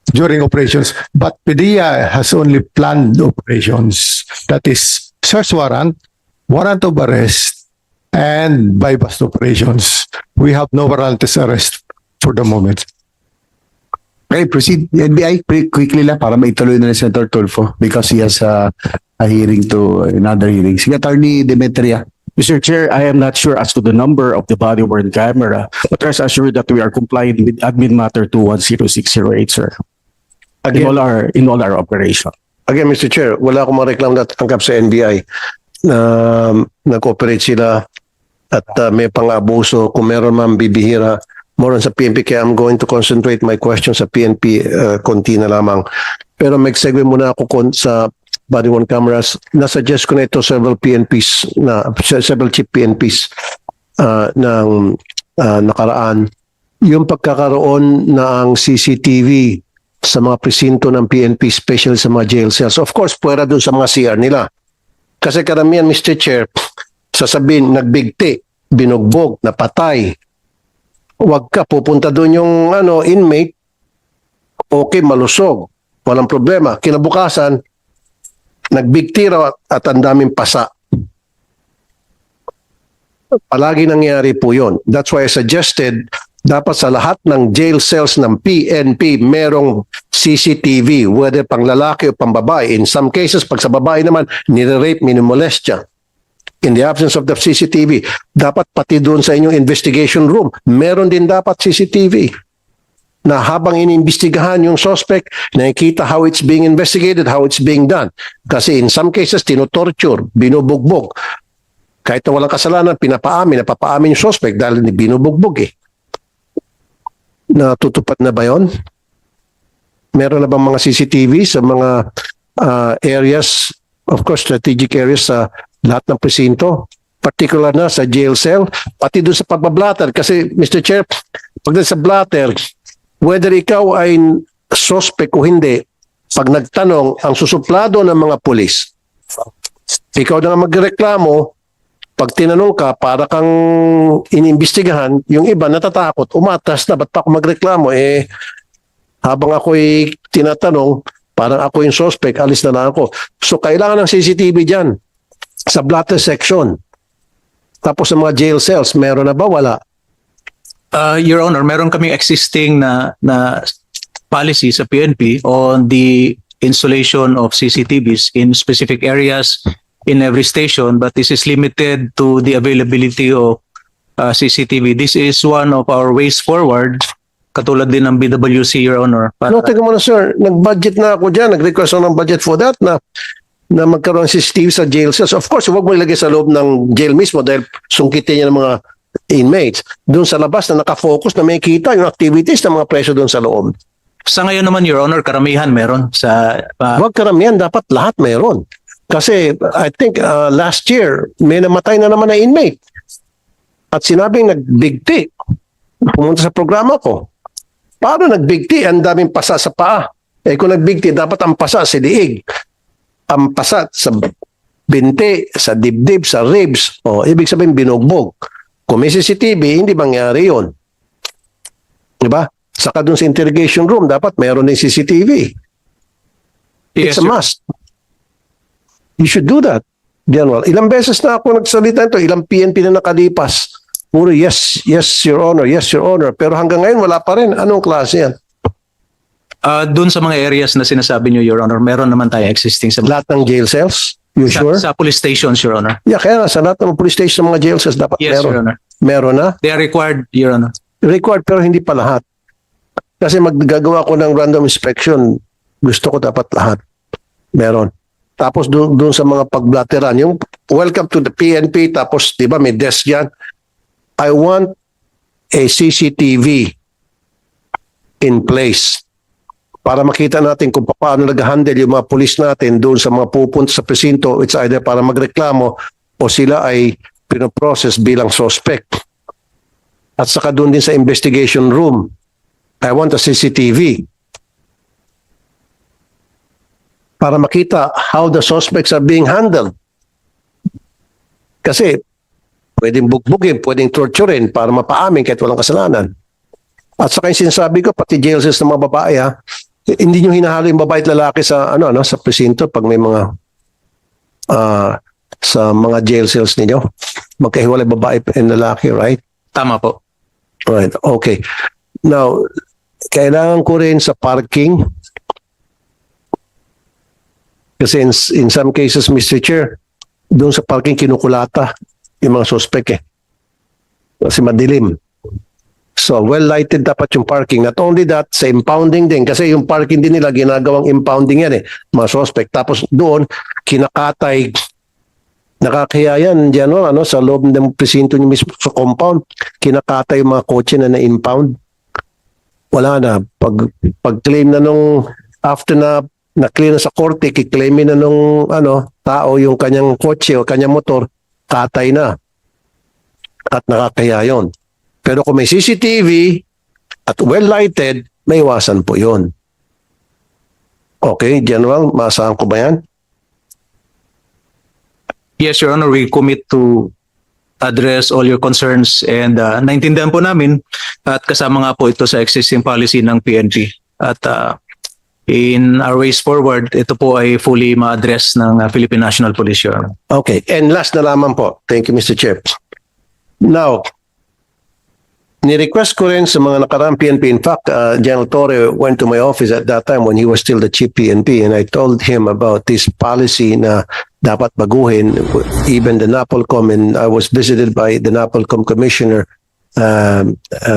during operations. But PDEA has only planned operations. That is search warrant, warrant of arrest, and bypass operations. We have no warrantless arrest for the moment. Okay, proceed. NBI, quickly lang para maituloy na ni Senator Tulfo because he has a hearing to another hearing. Sige, Attorney Demetria. Mr. Chair, I am not sure as to the number of the body-worn camera, but rest assured that we are complying with Admin Matter 210608, sir. In all our operation. Again, Mr. Chair, wala akong mareklamo na tangkap sa NBI na nag-cooperate sila at may pang-abuso. Kung meron man bibihira, more on sa PNP, kaya I'm going to concentrate my questions sa PNP, konti na lamang. Pero mag-segue muna ako sa body-worn cameras. Nasuggest ko na ito several chief PNPs ng nakaraan. Yung pagkakaroon ng CCTV sa mga presinto ng PNP, especially sa mga jail cells. Of course, pwera dun sa mga CR nila. Kasi karamihan, Mr. Chair, sasabihin, nagbigti, binugbog, napatay. Huwag ka, pupunta doon yung inmate, okay, malusog, walang problema. Kinabukasan, nagbigti raw at ang daming pasa. Palagi nangyari po yun. That's why I suggested, dapat sa lahat ng jail cells ng PNP, merong CCTV, whether pang lalaki o pang babae. In some cases, pag sa babae naman, nire-rape, minimolestya. In the absence of the CCTV, dapat pati doon sa inyong investigation room, meron din dapat CCTV na habang iniimbestigahan yung suspect, nakikita how it's being investigated, how it's being done. Kasi in some cases, tinotorture, binubugbog. Kahit na walang kasalanan, napapaamin yung suspect dahil binubugbog eh. Natutupad na ba yun? Meron na bang mga CCTV sa mga areas, of course, strategic areas sa lahat ng presinto, particular na sa jail cell, pati doon sa pagbablatter. Kasi, Mr. Chair, pag sa blatter, whether ikaw ay suspect o hindi, pag nagtanong, ang susuplado ng mga pulis, ikaw na nga magreklamo, pag tinanong ka, para kang inimbestigahan, yung iba natatakot, umatras na, ba't pa ako magreklamo? Habang ako'y tinatanong, parang ako yung suspect, alis na lang ako. So, kailangan ng CCTV dyan sa blatter section. Tapos sa mga jail cells, meron na ba? Wala. Your Honor, meron kaming existing na policy sa PNP on the installation of CCTVs in specific areas in every station, but this is limited to the availability of CCTV. This is one of our ways forward katulad din ng BWC, Your Honor. No, teka muna sir, nag-budget na ako dyan, nag-request ako ng budget for that na magkaroon ng CCTV sa jail cells. Of course, huwag mo ilagay sa loob ng jail mismo dahil sungkitin niya ng mga inmates. Doon sa labas na nakafocus na may kita yung activities ng mga preso doon sa loob. Sa ngayon naman, Your Honor, karamihan meron sa... Huwag karamihan, dapat lahat meron. Kasi I think last year, may namatay na naman na inmate. At sinabing nagbigti. Pumunta sa programa ko. Paano nagbigti? Ang daming pasa sa paa. Eh kung nagbigti, dapat ang pasa sa liig. Ang pasa sa binti, sa dibdib, sa ribs. O, ibig sabihin binugbog. Kung may CCTV, hindi mangyari yun. Diba? Saka dun sa interrogation room, dapat meron ng CCTV. It's a must. You should do that, General. Ilang beses na ako nagsalita ito, ilang PNP na nakalipas. Puro yes, yes, Your Honor, yes, Your Honor. Pero hanggang ngayon, wala pa rin. Anong klase yan? Doon sa mga areas na sinasabi niyo, Your Honor, meron naman tayo existing sa Lahat ng jail cells? You sure? sa police stations, Your Honor. Yeah, kaya nga, sa lahat ng police station ng mga jail cells, dapat Yes, meron. Your Honor. Meron na? They are required, Your Honor. Required, pero hindi pa lahat. Kasi maggagawa ko ng random inspection, gusto ko dapat lahat. Meron. Tapos doon sa mga pagblateran, yung welcome to the PNP, tapos di ba may desk yan. I want a CCTV in place para makita natin kung paano nag-handle yung mga pulis natin doon sa mga pupunta sa presinto. It's either para magreklamo o sila ay pinoprocess bilang suspect. At saka doon din sa investigation room, I want a CCTV para makita how the suspects are being handled. Kasi pwedeng bugbugin, pwedeng torturein para mapaamin kahit walang kasalanan. At saka yung sinasabi ko, pati jail cells ng mga babae, hindi nyo hinahalo yung babae at lalaki sa sa presinto pag may mga sa mga jail cells ninyo. Magkahiwalay babae and lalaki, right? Tama po. Right, okay. Now, kailangan ko rin sa parking. Kasi in some cases, Mr. Chair, doon sa parking kinukulata yung mga suspect eh. Kasi madilim. So, well-lighted dapat yung parking. Not only that, sa impounding din. Kasi yung parking din nila, ginagawang impounding yan eh. Mga suspect. Tapos doon, kinakatay. Nakakaya yan, General, sa loob ng presinto niyo mismo sa compound. Kinakatay yung mga kotse na na-impound. Wala na. Pag-claim na nung, after na-clear na sa korte, kiklaimin na nung tao yung kanyang kotse o kanyang motor, katay na. At nakakaya yon. Pero kung may CCTV at well-lighted, may iwasan po yon. Okay, General, maasahan ko ba yan? Yes, Your Honor, we commit to address all your concerns and naintindihan po namin at kasama nga po ito sa existing policy ng PNP. At in our ways forward, ito po ay fully ma-address ng Philippine National Police, Your Honor. Okay, and last na lamang po. Thank you, Mr. Chair. Now, ni-request ko rin sa mga nakaraang PNP. In fact, General Torre went to my office at that time when he was still the chief PNP and I told him about this policy na dapat baguhin, even the NAPOLCOM, and I was visited by the NAPOLCOM commissioner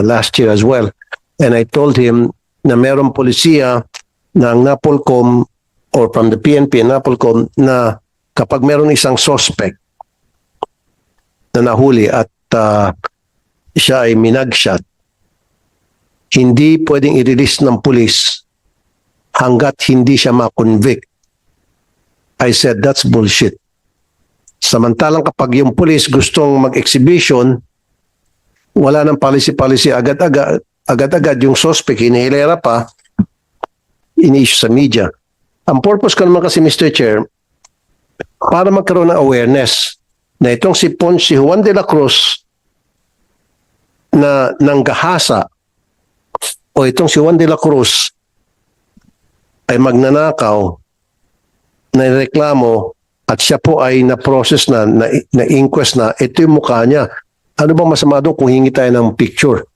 last year as well. And I told him na merong polisiya ng NAPOLCOM or from the PNP and NAPOLCOM na kapag meron isang suspect na nahuli at siya ay minagshot, hindi pwedeng i-release ng pulis hanggat hindi siya ma-convict. I said, that's bullshit. Samantalang kapag yung pulis gustong mag-exhibition, wala ng policy agad-agad yung suspect, hinihilera pa, ini-issue sa media. Ang purpose ko naman kasi, Mr. Chair, para magkaroon ng awareness na itong si Juan de la Cruz na nanggahasa o itong si Juan de la Cruz ay magnanakaw, na reklamo at siya po ay na-process na inquest na ito yung mukha niya. Ano bang masama doon kung hingi tayo ng picture?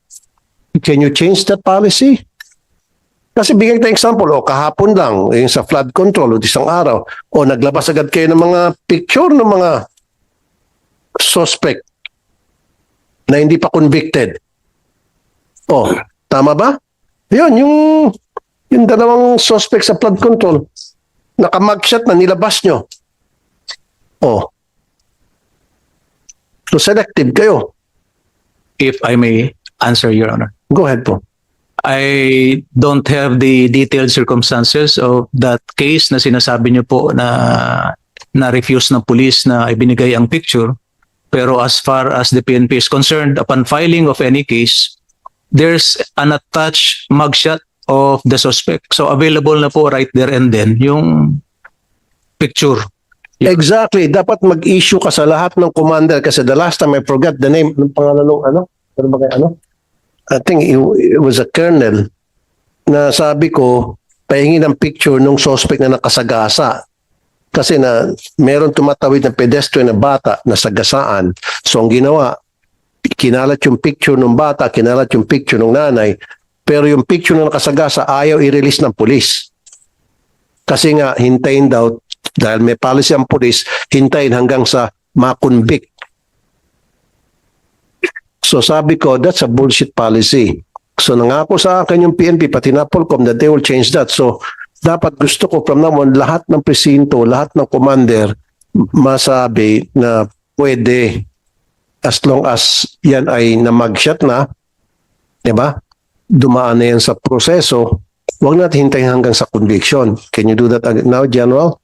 Can you change that policy? Kasi bigyan tayo example, kahapon lang, yung sa flood control, o isang araw, o naglabas agad kayo ng mga picture ng mga suspect na hindi pa convicted. Tama ba? Yun, yung dalawang suspect sa flood control. Naka-mugshot na nilabas nyo. Oh. So selective kayo. If I may answer, Your Honor. Go ahead po. I don't have the detailed circumstances of that case na sinasabi niyo po na na-refuse ng police na ibinigay ang picture. Pero as far as the PNP is concerned, upon filing of any case, there's an attached mugshot of the suspect. So available na po right there and then yung picture. Exactly. Dapat mag-issue ka sa lahat ng commander kasi the last time I forgot the name. Anong pangalan nung ano? Ano ba kayo, ano? I think it was a colonel na sabi ko, pahingi ng picture nung suspect na nakasagasa. Kasi na meron tumatawid na pedestrian na bata na sagasaan. So ang ginawa, kinalat yung picture ng bata, kinalat yung picture ng nanay, pero yung picture na nakasagasa ayaw i-release ng pulis. Kasi nga, hintayin daw, dahil may policy ang pulis, hintayin hanggang sa makonvict. So sabi ko, that's a bullshit policy. So nangako sa akin yung PNP, pati na Polcom, that they will change that. So dapat gusto ko from now on, lahat ng presinto, lahat ng commander, masabi na pwede as long as yan ay namagshot na, di ba? Dumaan na yan sa proseso, huwag natin hintayin hanggang sa conviction. Can you do that now, General?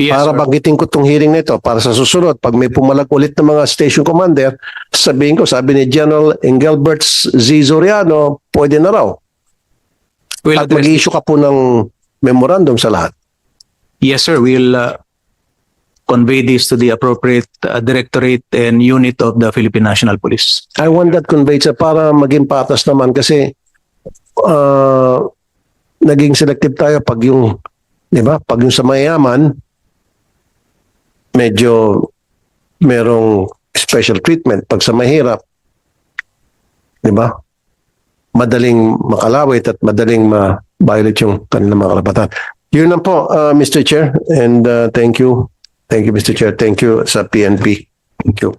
Yes, Para sir. banggitin ko itong hearing nito, para sa susunod, pag may pumalag ulit ng mga station commander, sabihin ko, sabi ni General Engelbert Z. Zoriano, pwede na raw. We'll At address- mag-issue ka po ng memorandum sa lahat. Yes, sir. We'll convey this to the appropriate directorate and unit of the Philippine National Police. I want that conveyed sa para maging patas naman kasi naging selective tayo pag yung, di ba, pag yung sa mayaman, medyo merong special treatment. Pag sa mahirap, di ba, madaling makalawit at madaling ma-violate yung kanilang mga karapatan. Yun lang po, Mr. Chair, and thank you. Thank you, Mr. Chair. Thank you sa PNP. Thank you.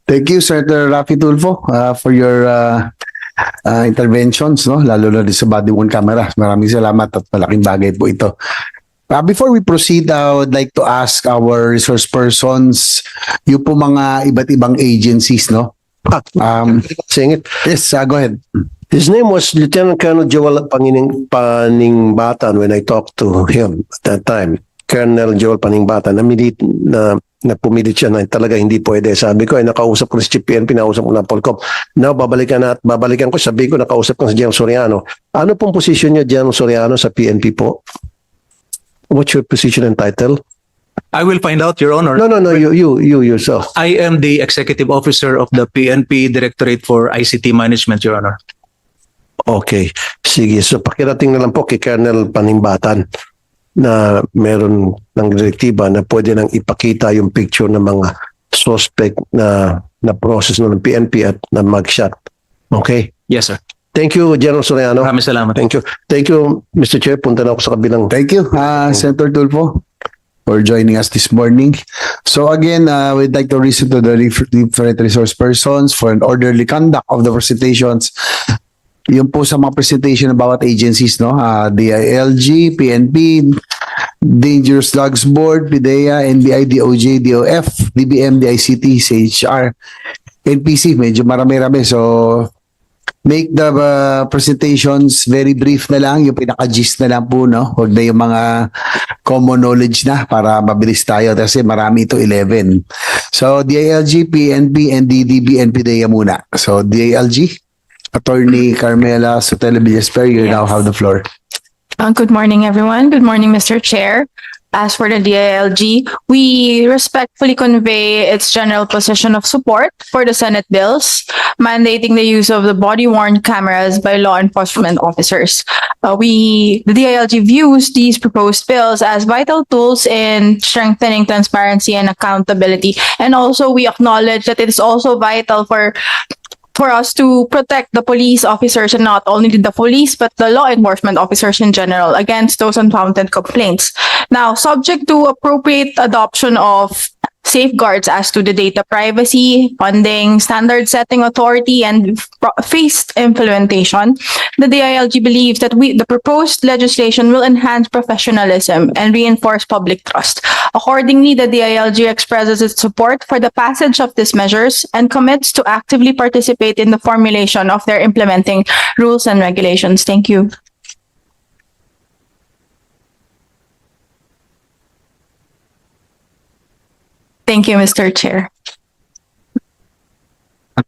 Thank you, Senator Rafi Tulfo, for your interventions, no? Lalo na din sa body worn camera. Maraming salamat at malaking bagay po ito. Before we proceed, I would like to ask our resource persons, yung po mga iba't ibang agencies, no? Singit. Yes, go ahead. His name was Lieutenant Colonel Joel Paningbatan when I talked to him at that time. Colonel Joel Paningbatan, na pumilit siya na talaga hindi pwede. Sabi ko, nakausap ko si Chief PNP, nakausap ko na Polcom. Now, babalikan ko, sabi ko, nakausap ko si General Soriano. Ano pong posisyon niya, General Soriano, sa PNP po? What's your position and title? I will find out, Your Honor. No, you yourself. I am the executive officer of the PNP Directorate for ICT Management, Your Honor. Okay. Sige. So, pakirating na lang po kay Colonel Paningbatan na meron ng direktiba na pwede nang ipakita yung picture ng mga suspect na process ng PNP at na mugshot. Okay? Yes, sir. Thank you, General Soriano. Maraming salamat. Thank you. Thank you, Mr. Chair. Punta na ako sa kabilang. Thank you, Senator Tulfo, for joining us this morning. So again, we'd like to listen to the different resource persons for an orderly conduct of the presentations. Yung po sa mga presentation ng bawat agencies, no? DILG, PNP, Dangerous Drugs Board, PDEA, NBI, DOJ, DOF, DBM, DICT, CHR, NPC. Medyo marami-rami. So, make the presentations very brief na lang, yung pinaka-gist na lang po, no? Huwag na yung mga common knowledge na para mabilis tayo kasi marami ito, 11. So, DILG, PNP, NDDB, NPDEA muna. So, DILG, Attorney Carmela Sotelo Villasper, you now have the floor. Good morning, everyone. Good morning, Mr. Chair. As for the DILG, we respectfully convey its general position of support for the Senate bills mandating the use of the body-worn cameras by law enforcement officers. The DILG views these proposed bills as vital tools in strengthening transparency and accountability. And also, we acknowledge that it is also vital for us to protect the police officers, and not only the police, but the law enforcement officers in general against those unfounded complaints. Now, subject to appropriate adoption of safeguards as to the data privacy, funding, standard setting authority, and phased implementation, the DILG believes that the proposed legislation will enhance professionalism and reinforce public trust. Accordingly, the DILG expresses its support for the passage of these measures and commits to actively participate in the formulation of their implementing rules and regulations. Thank you. Thank you, Mr. Chair.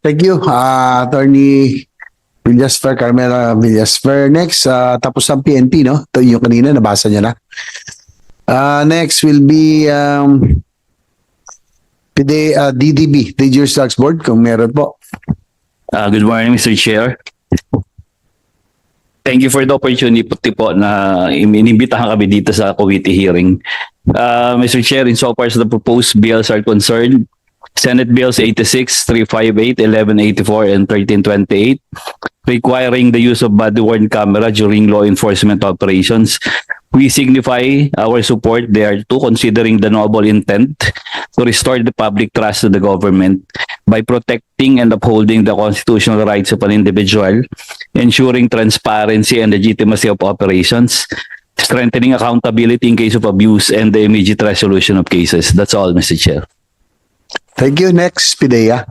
Thank you, Attorney Villasfer, Carmela Villasfer. Next, tapos ang PNP, no? Ito yung kanina, nabasa niya na. Next will be DDB, Dangerous Drugs Board, kung meron po. Good morning, Mr. Chair. Thank you for the opportunity po na inimbitahan kami dito sa committee hearing. Mr. Chair, insofar as the proposed bills are concerned, Senate Bills 86, 358, 1184, and 1328, requiring the use of body-worn camera during law enforcement operations. We signify our support there too, considering the noble intent to restore the public trust to the government by protecting and upholding the constitutional rights of an individual, ensuring transparency and legitimacy of operations, strengthening accountability in case of abuse, and the immediate resolution of cases. That's all, Mr. Chair. Thank you. Next, PIDEA.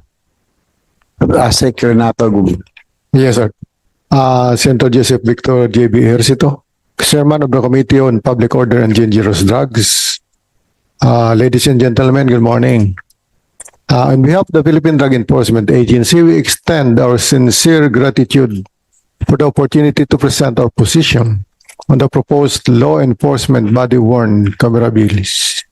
Asek Renato Gumil. Yes, sir. Senator Joseph Victor J.B. Ejercito, Chairman of the Committee on Public Order and Dangerous Drugs. Ladies and gentlemen, good morning. On behalf of the Philippine Drug Enforcement Agency, we extend our sincere gratitude for the opportunity to present our position on the proposed law enforcement body-worn camera bills.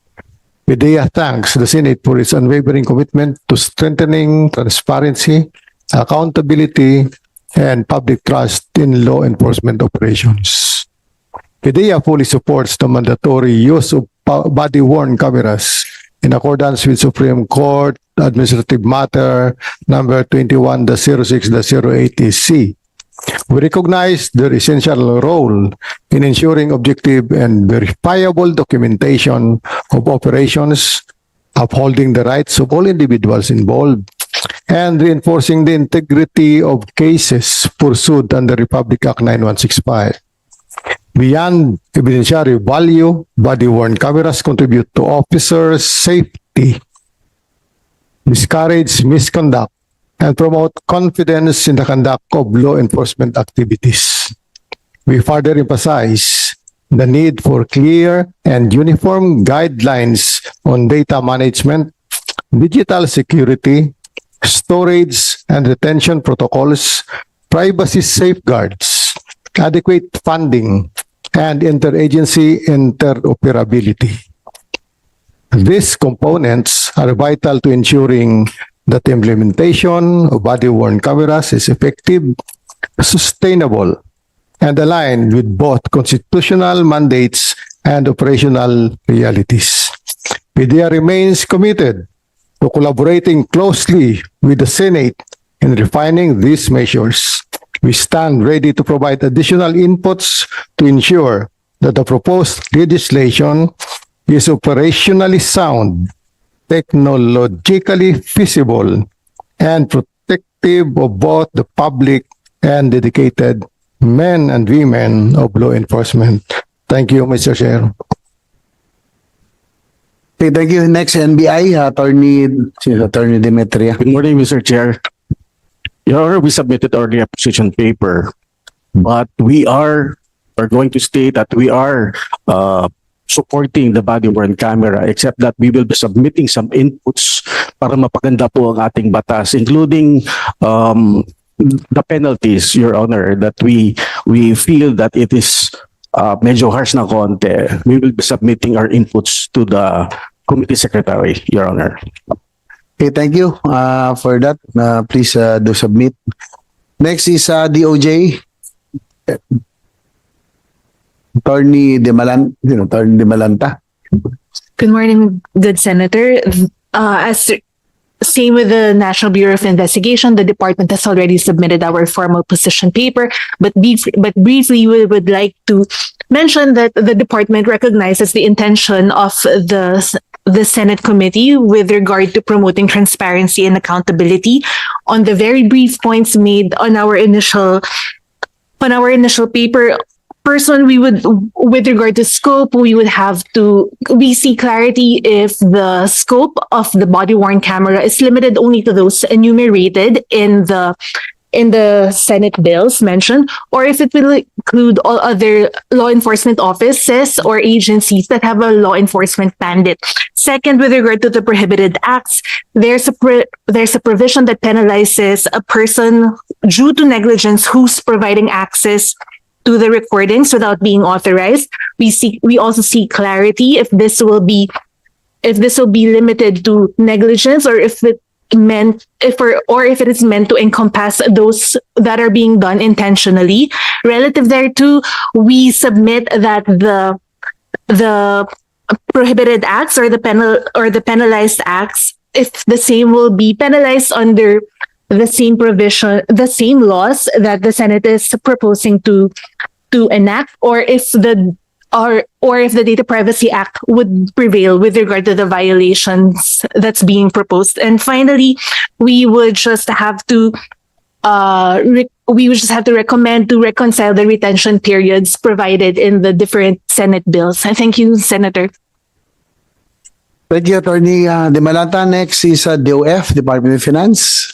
PIDEA thanks the Senate for its unwavering commitment to strengthening transparency, accountability, and public trust in law enforcement operations. PIDEA fully supports the mandatory use of body-worn cameras in accordance with Supreme Court Administrative Matter number 21-06-080C. We recognize their essential role in ensuring objective and verifiable documentation of operations, upholding the rights of all individuals involved, and reinforcing the integrity of cases pursued under Republic Act 9165. Beyond evidentiary value, body-worn cameras contribute to officers' safety, discourage misconduct, and promote confidence in the conduct of law enforcement activities. We further emphasize the need for clear and uniform guidelines on data management, digital security, storage and retention protocols, privacy safeguards, adequate funding, and interagency interoperability. These components are vital to ensuring that the implementation of body-worn cameras is effective, sustainable, and aligned with both constitutional mandates and operational realities. PIDEA remains committed to collaborating closely with the Senate in refining these measures. We stand ready to provide additional inputs to ensure that the proposed legislation is operationally sound, technologically feasible, and protective of both the public and dedicated men and women of law enforcement. Thank you, Mr. Chair. Okay, thank you. Next, NBI, Attorney Demetria. Good morning, Mr. Chair. Your Honor, we submitted already a position paper, but we are going to state that we are supporting the body-worn camera, except that we will be submitting some inputs para mapaganda po ang ating batas, including the penalties, Your Honor, that we feel that it is medyo harsh na konti. We will be submitting our inputs to the committee secretary, Your Honor. Okay, thank you for that. Please do submit. Next is DOJ. Attorney Demalanta. Good morning, good Senator. As same with the National Bureau of Investigation, the department has already submitted our formal position paper, but briefly we would like to mention that the department recognizes the intention of the the Senate committee with regard to promoting transparency and accountability on the very brief points made on our initial paper. Person, we would, with regard to scope, we see clarity if the scope of the body worn camera is limited only to those enumerated in the Senate bills mentioned, or if it will include all other law enforcement offices or agencies that have a law enforcement mandate. Second, with regard to the prohibited acts, there's a provision that penalizes a person due to negligence who's providing access to the recordings without being authorized. We also see clarity if this will be limited to negligence, or if it is meant to encompass those that are being done intentionally. Relative thereto, we submit that the prohibited acts or the penalized acts, if the same will be penalized under the same laws that the Senate is proposing to enact, or if the Data Privacy Act would prevail with regard to the violations that's being proposed. And finally, we would just have to recommend to reconcile the retention periods provided in the different Senate bills. Thank you, Senator. Thank you, Attorney De Malanta. Next is DOF, Department of Finance.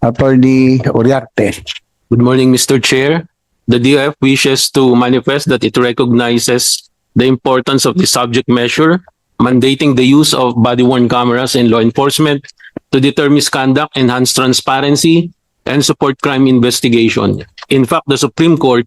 Attorney Uriarte. Good morning, Mr. Chair. The DOF wishes to manifest that it recognizes the importance of the subject measure mandating the use of body-worn cameras in law enforcement to deter misconduct, enhance transparency, and support crime investigation. In fact, the Supreme Court,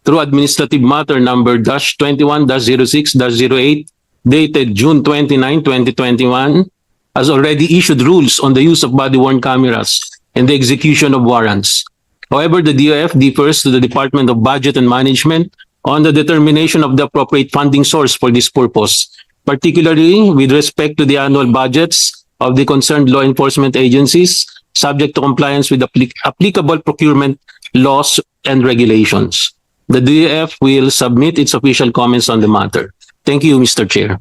through administrative matter number -21-06-08, dated June 29, 2021, has already issued rules on the use of body-worn cameras in the execution of warrants. However, the DOF differs to the Department of Budget and Management on the determination of the appropriate funding source for this purpose, particularly with respect to the annual budgets of the concerned law enforcement agencies, subject to compliance with applicable procurement laws and regulations. The DOF will submit its official comments on the matter. Thank you, Mr. Chair.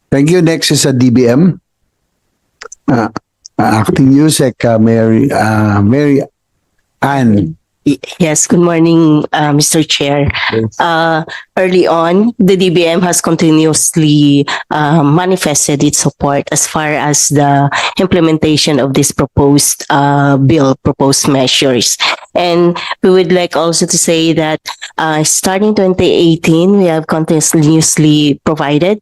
Thank you. Next is DBM. Acting USEC, Mary Ann. Yes, good morning, Mr. Chair. Early on, the DBM has continuously manifested its support as far as the implementation of this proposed measures. And we would like also to say that starting 2018, we have continuously provided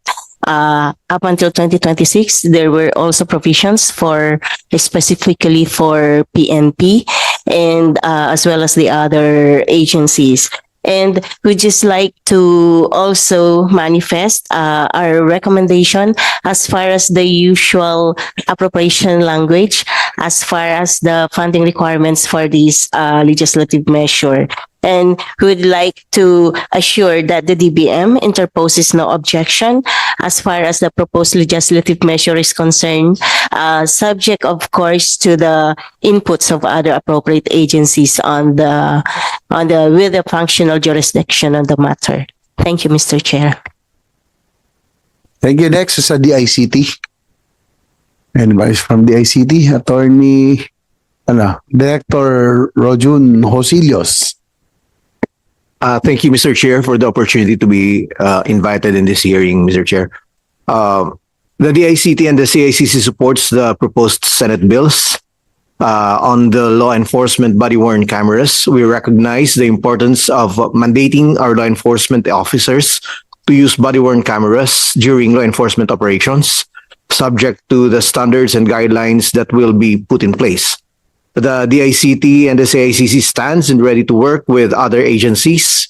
up until 2026, there were also provisions for specifically for PNP and as well as the other agencies. And we just like to also manifest our recommendation as far as the usual appropriation language, as far as the funding requirements for this legislative measure. And we would like to assure that the DBM interposes no objection as far as the proposed legislative measure is concerned, subject, of course, to the inputs of other appropriate agencies with the functional jurisdiction on the matter. Thank you, Mr. Chair. Thank you. Next is DICT. Anybody from DICT? Attorney, Director Rojun Hosilios. Thank you, Mr. Chair, for the opportunity to be invited in this hearing, Mr. Chair. The DICT and the CICC supports the proposed Senate bills on the law enforcement body-worn cameras. We recognize the importance of mandating our law enforcement officers to use body-worn cameras during law enforcement operations, subject to the standards and guidelines that will be put in place. The DICT and the CICC stands and ready to work with other agencies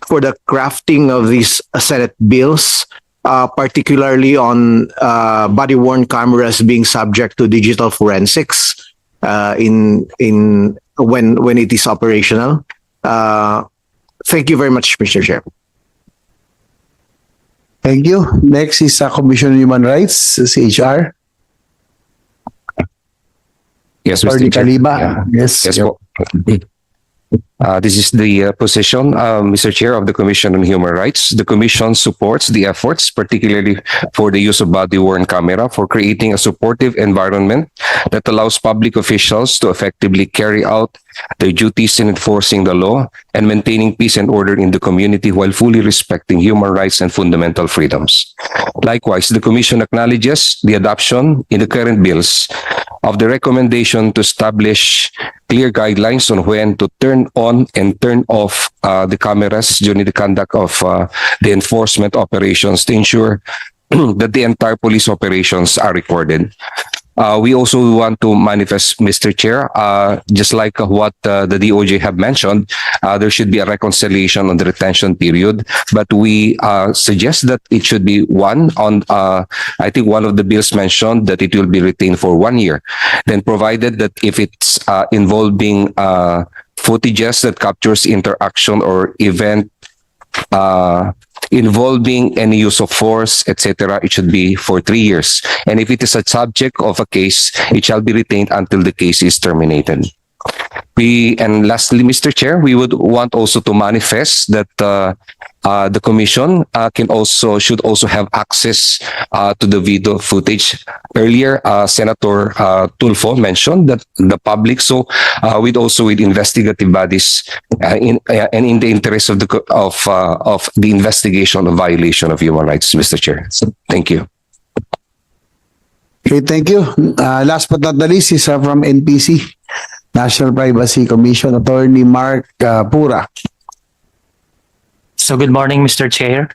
for the crafting of these Senate bills, particularly on body-worn cameras being subject to digital forensics when it is operational. Thank you very much, Mr. Chair. Thank you. Next is Commission on Human Rights, CHR. Yes, Mr. Mr. Chair. Kaliba. Yeah. Yes. Yes po. This is the position, Mr. Chair, of the Commission on Human Rights. The Commission supports the efforts, particularly for the use of body-worn camera, for creating a supportive environment that allows public officials to effectively carry out their duties in enforcing the law and maintaining peace and order in the community while fully respecting human rights and fundamental freedoms. Likewise, the Commission acknowledges the adoption in the current bills of the recommendation to establish clear guidelines on when to turn on and turn off the cameras during the conduct of the enforcement operations to ensure that the entire police operations are recorded. We also want to manifest, Mr. Chair, just like what the DOJ have mentioned, there should be a reconciliation on the retention period, but we suggest that it should be I think one of the bills mentioned that it will be retained for 1 year. Then provided that if it's involving footages that captures interaction or event involving any use of force, etc., it should be for 3 years. And if it is a subject of a case, it shall be retained until the case is terminated. And lastly, Mr. Chair, we would want also to manifest that the Commission should also have access to the video footage. Earlier, Senator Tulfo mentioned that the public, so with investigative bodies, in the interest of the investigation of violation of human rights, Mr. Chair. So, thank you. Okay, thank you. Last but not the least is from NPC, National Privacy Commission, Attorney Mark Pura. So good morning, Mr. Chair,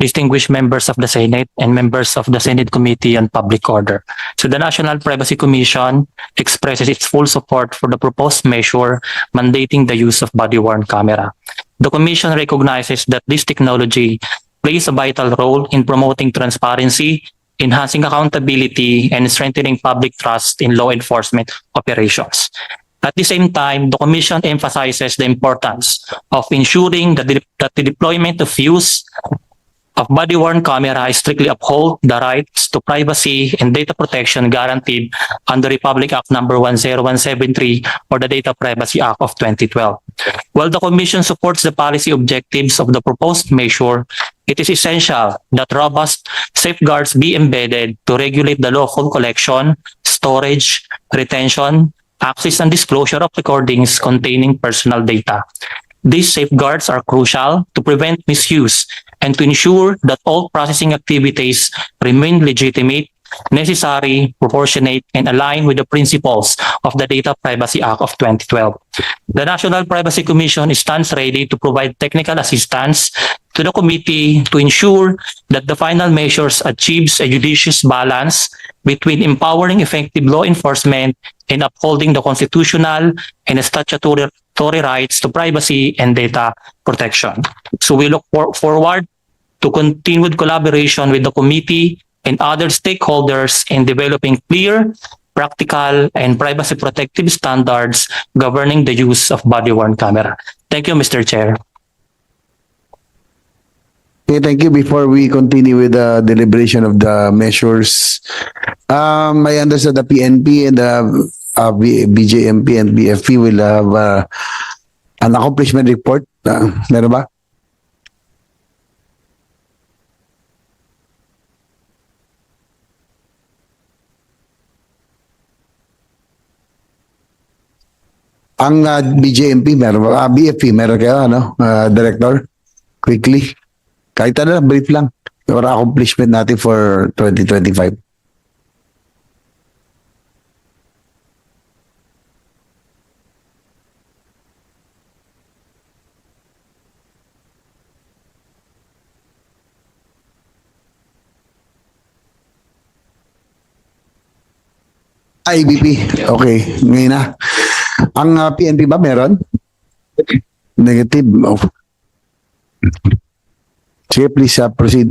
distinguished members of the Senate and members of the Senate Committee on Public Order. So the National Privacy Commission expresses its full support for the proposed measure mandating the use of body-worn camera. The Commission recognizes that this technology plays a vital role in promoting transparency, enhancing accountability, and strengthening public trust in law enforcement operations. At the same time, the Commission emphasizes the importance of ensuring that the deployment of use of body-worn camera strictly uphold the rights to privacy and data protection guaranteed under Republic Act number 10173 or the Data Privacy Act of 2012. While the Commission supports the policy objectives of the proposed measure, it is essential that robust safeguards be embedded to regulate the lawful collection, storage, retention, access and disclosure of recordings containing personal data. These safeguards are crucial to prevent misuse and to ensure that all processing activities remain legitimate, necessary, proportionate, and aligned with the principles of the Data Privacy Act of 2012. The National Privacy Commission stands ready to provide technical assistance to the committee to ensure that the final measures achieves a judicious balance between empowering effective law enforcement and upholding the constitutional and statutory rights to privacy and data protection. So we look forward to continued collaboration with the committee and other stakeholders in developing clear, practical, and privacy protective standards governing the use of body-worn camera. Thank you, Mr. Chair. Okay, thank you. Before we continue with the deliberation of the measures, I understand the PNP and the BJMP and BFP will have an accomplishment report. Meron ba? Ang BJMP meron ba? BFP meron kayo, Director? Quickly. Kahit brief lang. Para accomplishment natin for 2025. IBP. Okay. Ngayon na. Ang PNP ba meron? Negative. Oh. Sige, please proceed.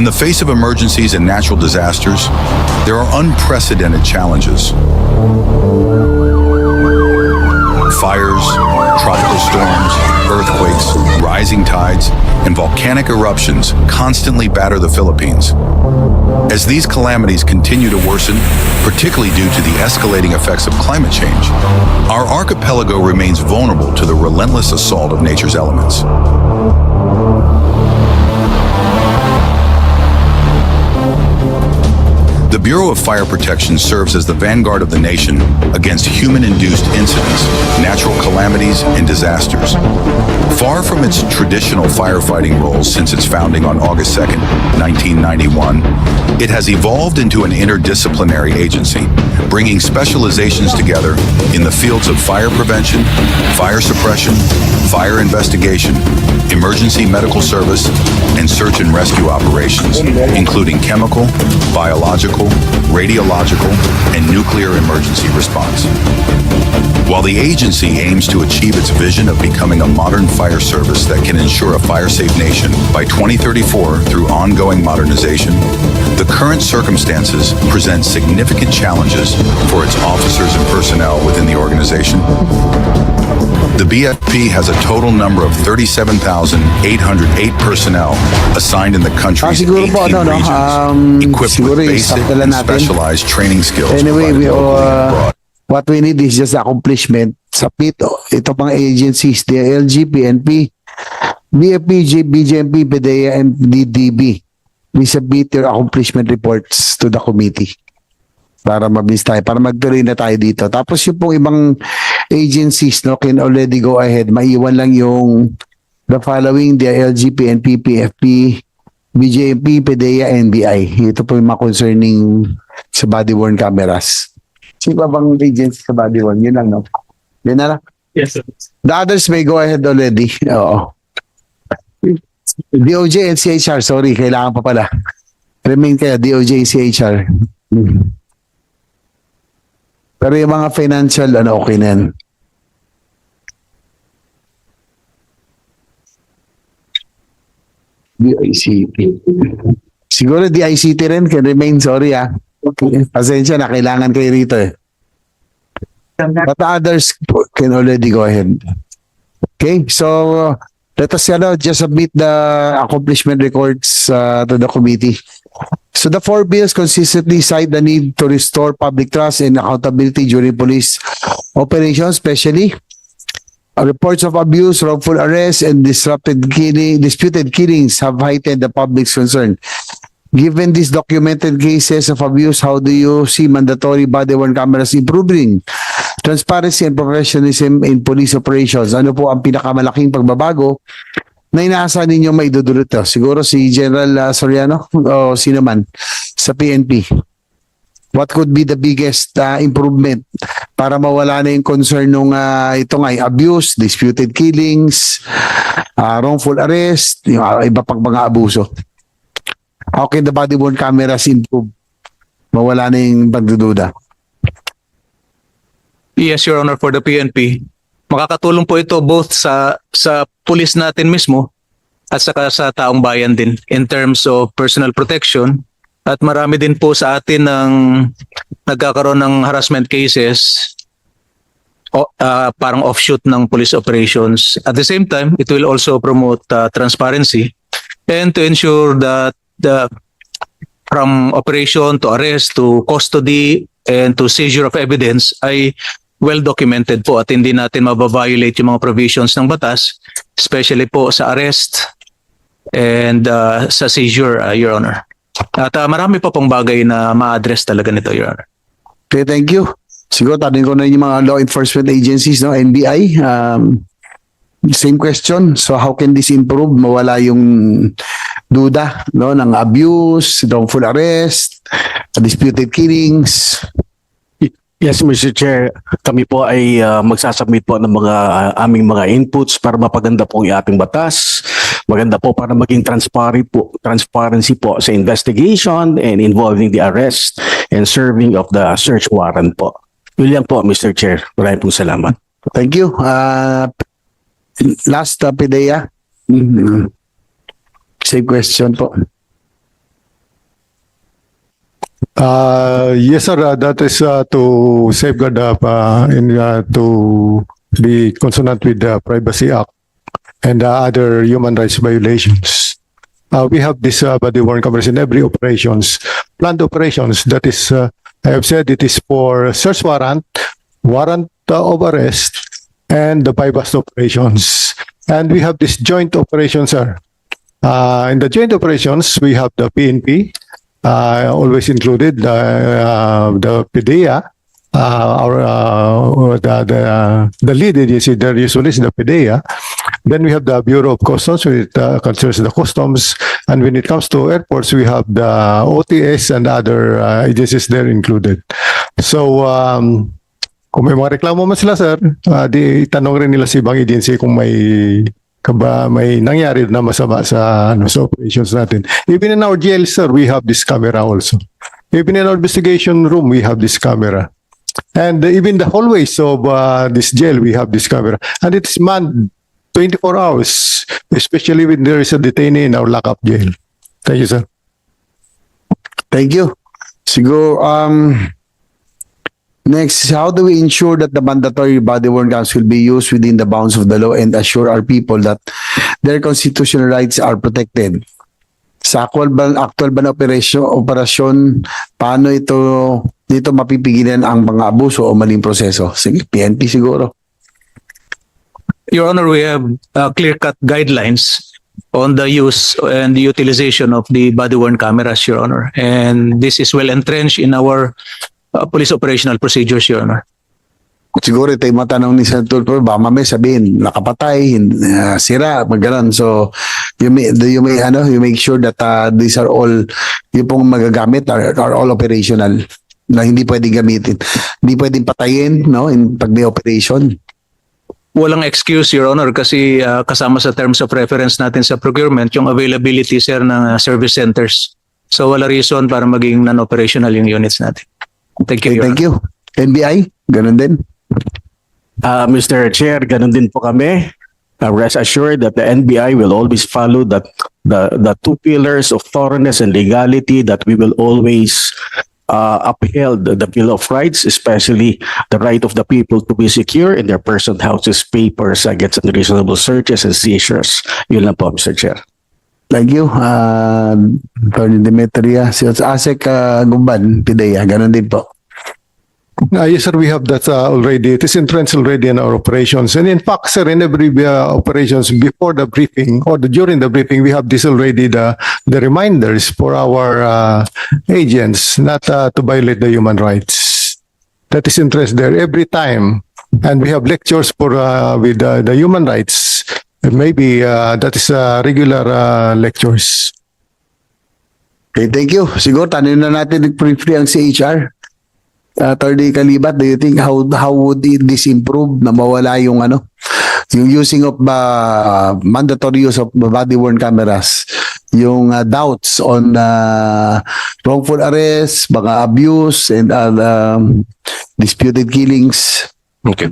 In the face of emergencies and natural disasters, there are unprecedented challenges. Fires, tropical storms, earthquakes, rising tides, and volcanic eruptions constantly batter the Philippines. As these calamities continue to worsen, particularly due to the escalating effects of climate change, our archipelago remains vulnerable to the relentless assault of nature's elements. The Bureau of Fire Protection serves as the vanguard of the nation against human-induced incidents, natural calamities, and disasters. Far from its traditional firefighting roles since its founding on August 2nd, 1991, it has evolved into an interdisciplinary agency, bringing specializations together in the fields of fire prevention, fire suppression, fire investigation, emergency medical service, and search and rescue operations, including chemical, biological, radiological, and nuclear emergency response. While the agency aims to achieve its vision of becoming a modern fire service that can ensure a fire-safe nation by 2034 through ongoing modernization, the current circumstances present significant challenges for its officers and personnel within the organization. The BFP has a total number of 37,808 personnel assigned in the country's 18 regions, equipped with basic and specialized training skills. Anyway, provided locally and abroad. what we need is just accomplishment. Submit ito pang agencies, DILG, PNP, BFP, BJMP, PDEA, and DDB. We submit your accomplishment reports to the committee para mabilis tayo, para magtuloy na tayo dito. Tapos yung pong ibang agencies, no, can already go ahead. Maiwan lang yung the following, DILG, PNP, PFP, BJMP, PDEA, NBI. Ito po yung mga concerning sa body-worn cameras. Sino ba bang agency sa body-worn? Yun lang, no? Yun na lang? Yes, sir. The others may go ahead already. Oo. DOJ and CHR, sorry, kailangan pa pala. Remain kaya, DOJ and CHR. Pero yung mga financial, okay na yan. DICT. Siguro DICT rin can remain, sorry Pasensya na, kailangan kayo rito But the others can already go ahead. Okay, so let us just submit the accomplishment records to the committee. So the four bills consistently cite the need to restore public trust and accountability during police operations, especially reports of abuse, wrongful arrest, and disputed killings have heightened the public's concern. Given these documented cases of abuse, how do you see mandatory body-worn cameras improving transparency and professionalism in police operations? Ano po ang pinakamalaking pagbabago na inaasahan ninyo maidudulot to? Siguro si General Soriano o sino man sa PNP. What could be the biggest improvement para mawala na yung concern nung ito nga, abuse, disputed killings, wrongful arrest, yung iba pang mga abuso? How can the body-worn cameras improve? Mawala na yung pagdududa. Yes, Your Honor, for the PNP. Makakatulong po ito both sa police natin mismo at saka sa taong bayan din in terms of personal protection, at marami din po sa atin ng nagkakaroon ng harassment cases parang offshoot ng police operations. At the same time, it will also promote transparency and to ensure that from operation to arrest to custody and to seizure of evidence ay well documented po at hindi natin mababiolate yung mga provisions ng batas, especially po sa arrest and sa seizure, Your Honor. At marami pa pong bagay na ma-address talaga nito, Your Honor. Okay, thank you. Siguro tanin ko na yung mga law enforcement agencies, no, NBI. Same question. So how can this improve? Mawala yung duda, no, ng abuse, wrongful arrest, disputed killings. Yes, Mr. Chair, kami po ay magsasubmit po ng mga aming mga inputs para mapaganda po yung ating batas. Maganda po para maging transparency po sa investigation and involving the arrest and serving of the search warrant po. Yun lang po, Mr. Chair. Maraming pong salamat. Thank you. Last, PDEA. Same question po. Yes, sir. That is to safeguard to be consonant with the Privacy Act and other human rights violations. We have this body worn cameras in every operations, planned operations. That is, I have said it is for search warrant, warrant of arrest, and the bypass operations. And we have this joint operations, sir. In the joint operations, we have the PNP, always included, the PDEA, the lead agency there usually is the PDEA. Then we have the Bureau of Customs, which concerns the customs. And when it comes to airports, we have the OTS and other agencies there included. So, kung may mga reklamo man sila, sir, di tanong rin nila sa ibang agency kung may nangyari na masama sa operations natin. Even in our jail, sir, we have this camera also. Even in our investigation room, we have this camera. And even the hallways of this jail, we have this camera. And it's manned 24 hours, especially when there is a detainee in our lockup jail. Thank you, sir. Thank you. Siguro, next, how do we ensure that the mandatory body-worn cameras will be used within the bounds of the law and assure our people that their constitutional rights are protected? Sa actual ba na operasyon, paano dito mapipigilan ang mga abuso o maling proseso? Sige, PNP siguro. Your Honor, we have clear-cut guidelines on the use and the utilization of the body-worn cameras, Your Honor. And this is well entrenched in our police operational procedures, Your Honor. Siguro ito yung matanong ni Senator Tulfo, ba mamaya sabihin, nakapatay, sira, maganon. So, you make sure that these are all, yung pong magagamit are all operational na hindi pwedeng gamitin. Hindi pwedeng patayin, no, pag may operation. Walang excuse, Your Honor, kasi kasama sa terms of reference natin sa procurement, yung availability, sir, ng service centers. So, wala reason para maging non-operational yung units natin. Thank you, Your Thank you. NBI, ganun din. Mr. Chair, ganun din po kami. Rest assured that the NBI will always follow the two pillars of thoroughness and legality, that we will always upheld the Bill of Rights, especially the right of the people to be secure in their person, houses, papers against unreasonable searches and seizures. Yun lang po, Mr. Chair. Thank you. Attorney Demetria, si Asek Gumban, PDEA, ganun din po. Yes, sir, we have that already. It is entrenched already in our operations. And in fact, sir, in every operations before the briefing or during the briefing, we have this already, the reminders for our agents not to violate the human rights. That is entrenched there every time. And we have lectures for with the human rights. Maybe that is regular lectures. Okay, thank you. Siguro tanong na natin briefly ang CHR. Attorney Calibat, do you think how would this improve na mawala yung yung using of mandatory use of body-worn cameras, yung doubts on wrongful arrest, mga abuse and disputed killings? Okay.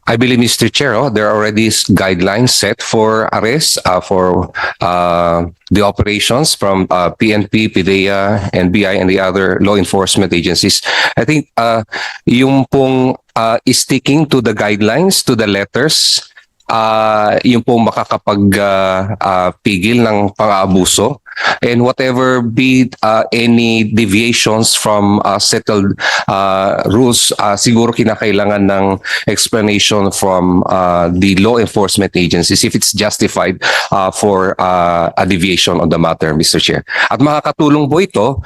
I believe, Mr. Chair, there are already guidelines set for arrests for the operations from PNP, PDEA, NBI, and the other law enforcement agencies. I think yung pong sticking to the guidelines, to the letters, yung pong makakapag-pigil ng pang-aabuso. And whatever be any deviations from settled rules, siguro kinakailangan ng explanation from the law enforcement agencies if it's justified for a deviation on the matter, Mr. Chair. At makakatulong po ito,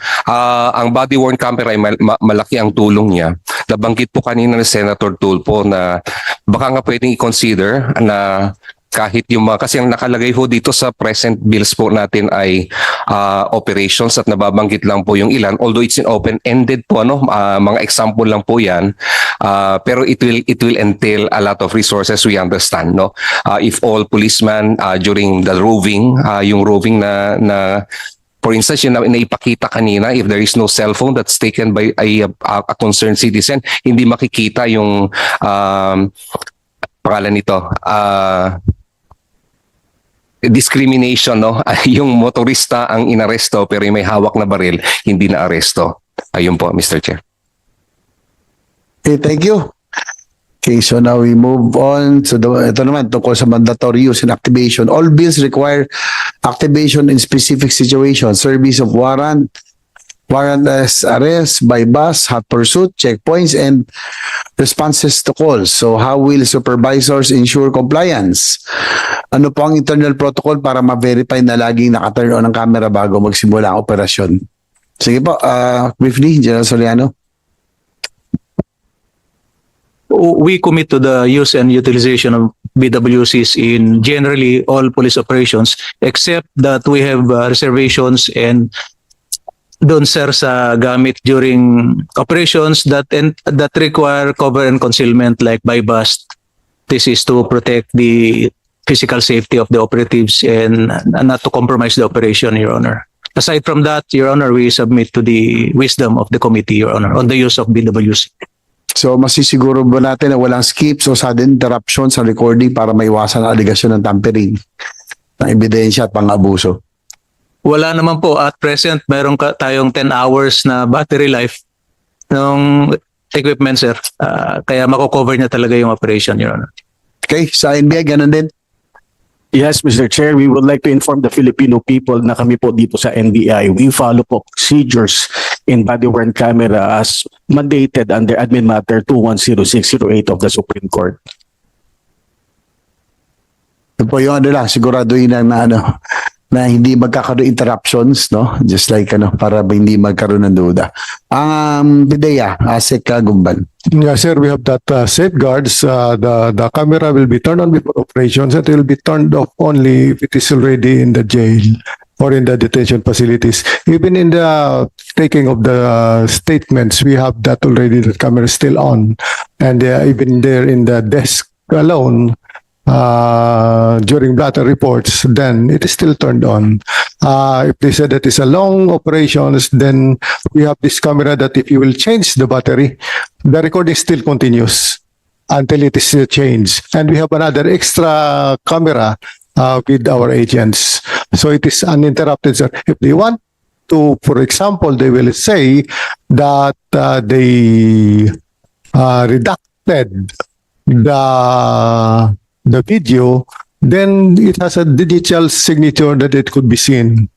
ang body-worn camera ay malaki ang tulong niya. Nabanggit po kanina ni Senator Tulfo na baka nga pwedeng i-consider na kahit yung kasi ang nakalagay ho dito sa present bills po natin ay operations at nababanggit lang po yung ilan, although it's an open-ended po, mga example lang po yan, pero it will entail a lot of resources, we understand, no? If all policemen during the roving, yung roving na for instance, yung naipakita kanina, if there is no cell phone that's taken by a concerned citizen, hindi makikita yung pangalan nito, discrimination, no? Yung motorista ang inaresto pero yung may hawak na baril hindi na aresto. Ayun po, Mr. Chair. Okay, thank you. Okay, so now we move on. So ito naman, tungkol sa mandatory use and activation. All bills require activation in specific situations. Service of warrant, warrantless arrest by bus, hot pursuit, checkpoints, and responses to calls. So how will supervisors ensure compliance? Ano po ang internal protocol para ma-verify na laging naka-turn on ang camera bago magsimula ang operasyon? Sige po, briefly, General Soriano. We commit to the use and utilization of BWCs in generally all police operations, except that we have reservations and doon sir sa gamit during operations that require cover and concealment like by bust. This is to protect the physical safety of the operatives and not to compromise the operation, Your Honor. Aside from that, Your Honor, we submit to the wisdom of the committee, Your Honor, on the use of BWC. So masisiguro ba natin na walang skips o sudden interruption sa recording para maiwasan ang aligasyon ng tampering ng ebidensya at pang-abuso? Wala naman po at present, mayroon tayong 10 hours na battery life ng equipment, sir. Kaya mako-cover niya talaga yung operation, Your Honor. Okay, sa NBI, ganun din. Yes, Mr. Chair, we would like to inform the Filipino people na kami po dito sa NBI, we follow po procedures in body-worn camera as mandated under Admin Matter 210608 of the Supreme Court. Ito po yung ano lang, siguraduhin na hindi magkakaroon interruptions, no? Just like para hindi magkaroon ng duda. Ang PIDEA, Asek Gumban. Yeah, sir, we have that safeguards. The camera will be turned on before operations. It will be turned off only if it is already in the jail or in the detention facilities. Even in the taking of the statements, we have that already. The camera is still on, and even there in the desk alone. During blatter reports, then it is still turned on. If they said that it's a long operations, then we have this camera that if you will change the battery, the recording still continues until it is changed. And we have another extra camera with our agents. So it is uninterrupted, sir. If they want to, for example, they will say that they redacted the video, then it has a digital signature that it could be seen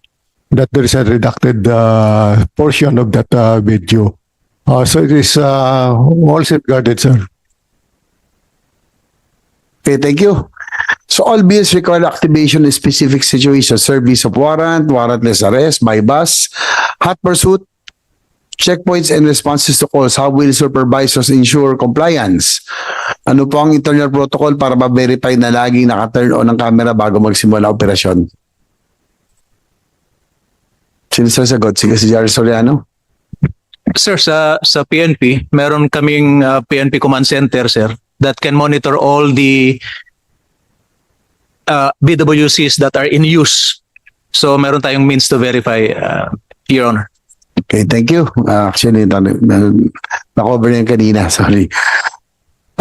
that there is a redacted portion of that video. So it is all safeguarded, sir. Okay, thank you. So all bills require activation in specific situations. Service of warrant, warrantless arrest by bus, hot pursuit, checkpoints and responses to calls. How will supervisors ensure compliance? Ano po ang internal protocol para ma-verify na laging naka-turn on ang camera bago magsimula ang operasyon? Sino sasagot? Sige, si Jerry Soriano. Sir, sa PNP, meron kaming PNP Command Center, sir, that can monitor all the BWCs that are in use. So meron tayong means to verify, Your Honor. Okay, thank you. Actually, na-cover niyan kanina. Sorry.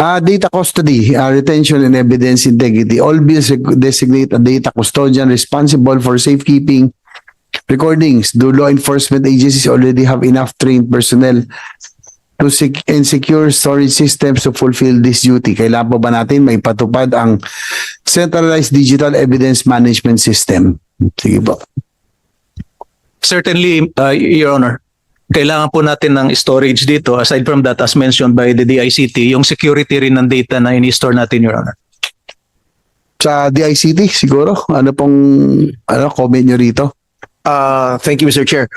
Data custody, retention and evidence integrity. All bills designate a data custodian responsible for safekeeping recordings. Do law enforcement agencies already have enough trained personnel to and secure storage systems to fulfill this duty? Kailangan pa ba natin may patupad ang centralized digital evidence management system? Sige po. Certainly, Your Honor, kailangan po natin ng storage dito. Aside from that, as mentioned by the DICT, yung security rin ng data na in-store natin, Your Honor. Sa DICT, siguro? Ano pong comment nyo rito? Thank you, Mr. Chair.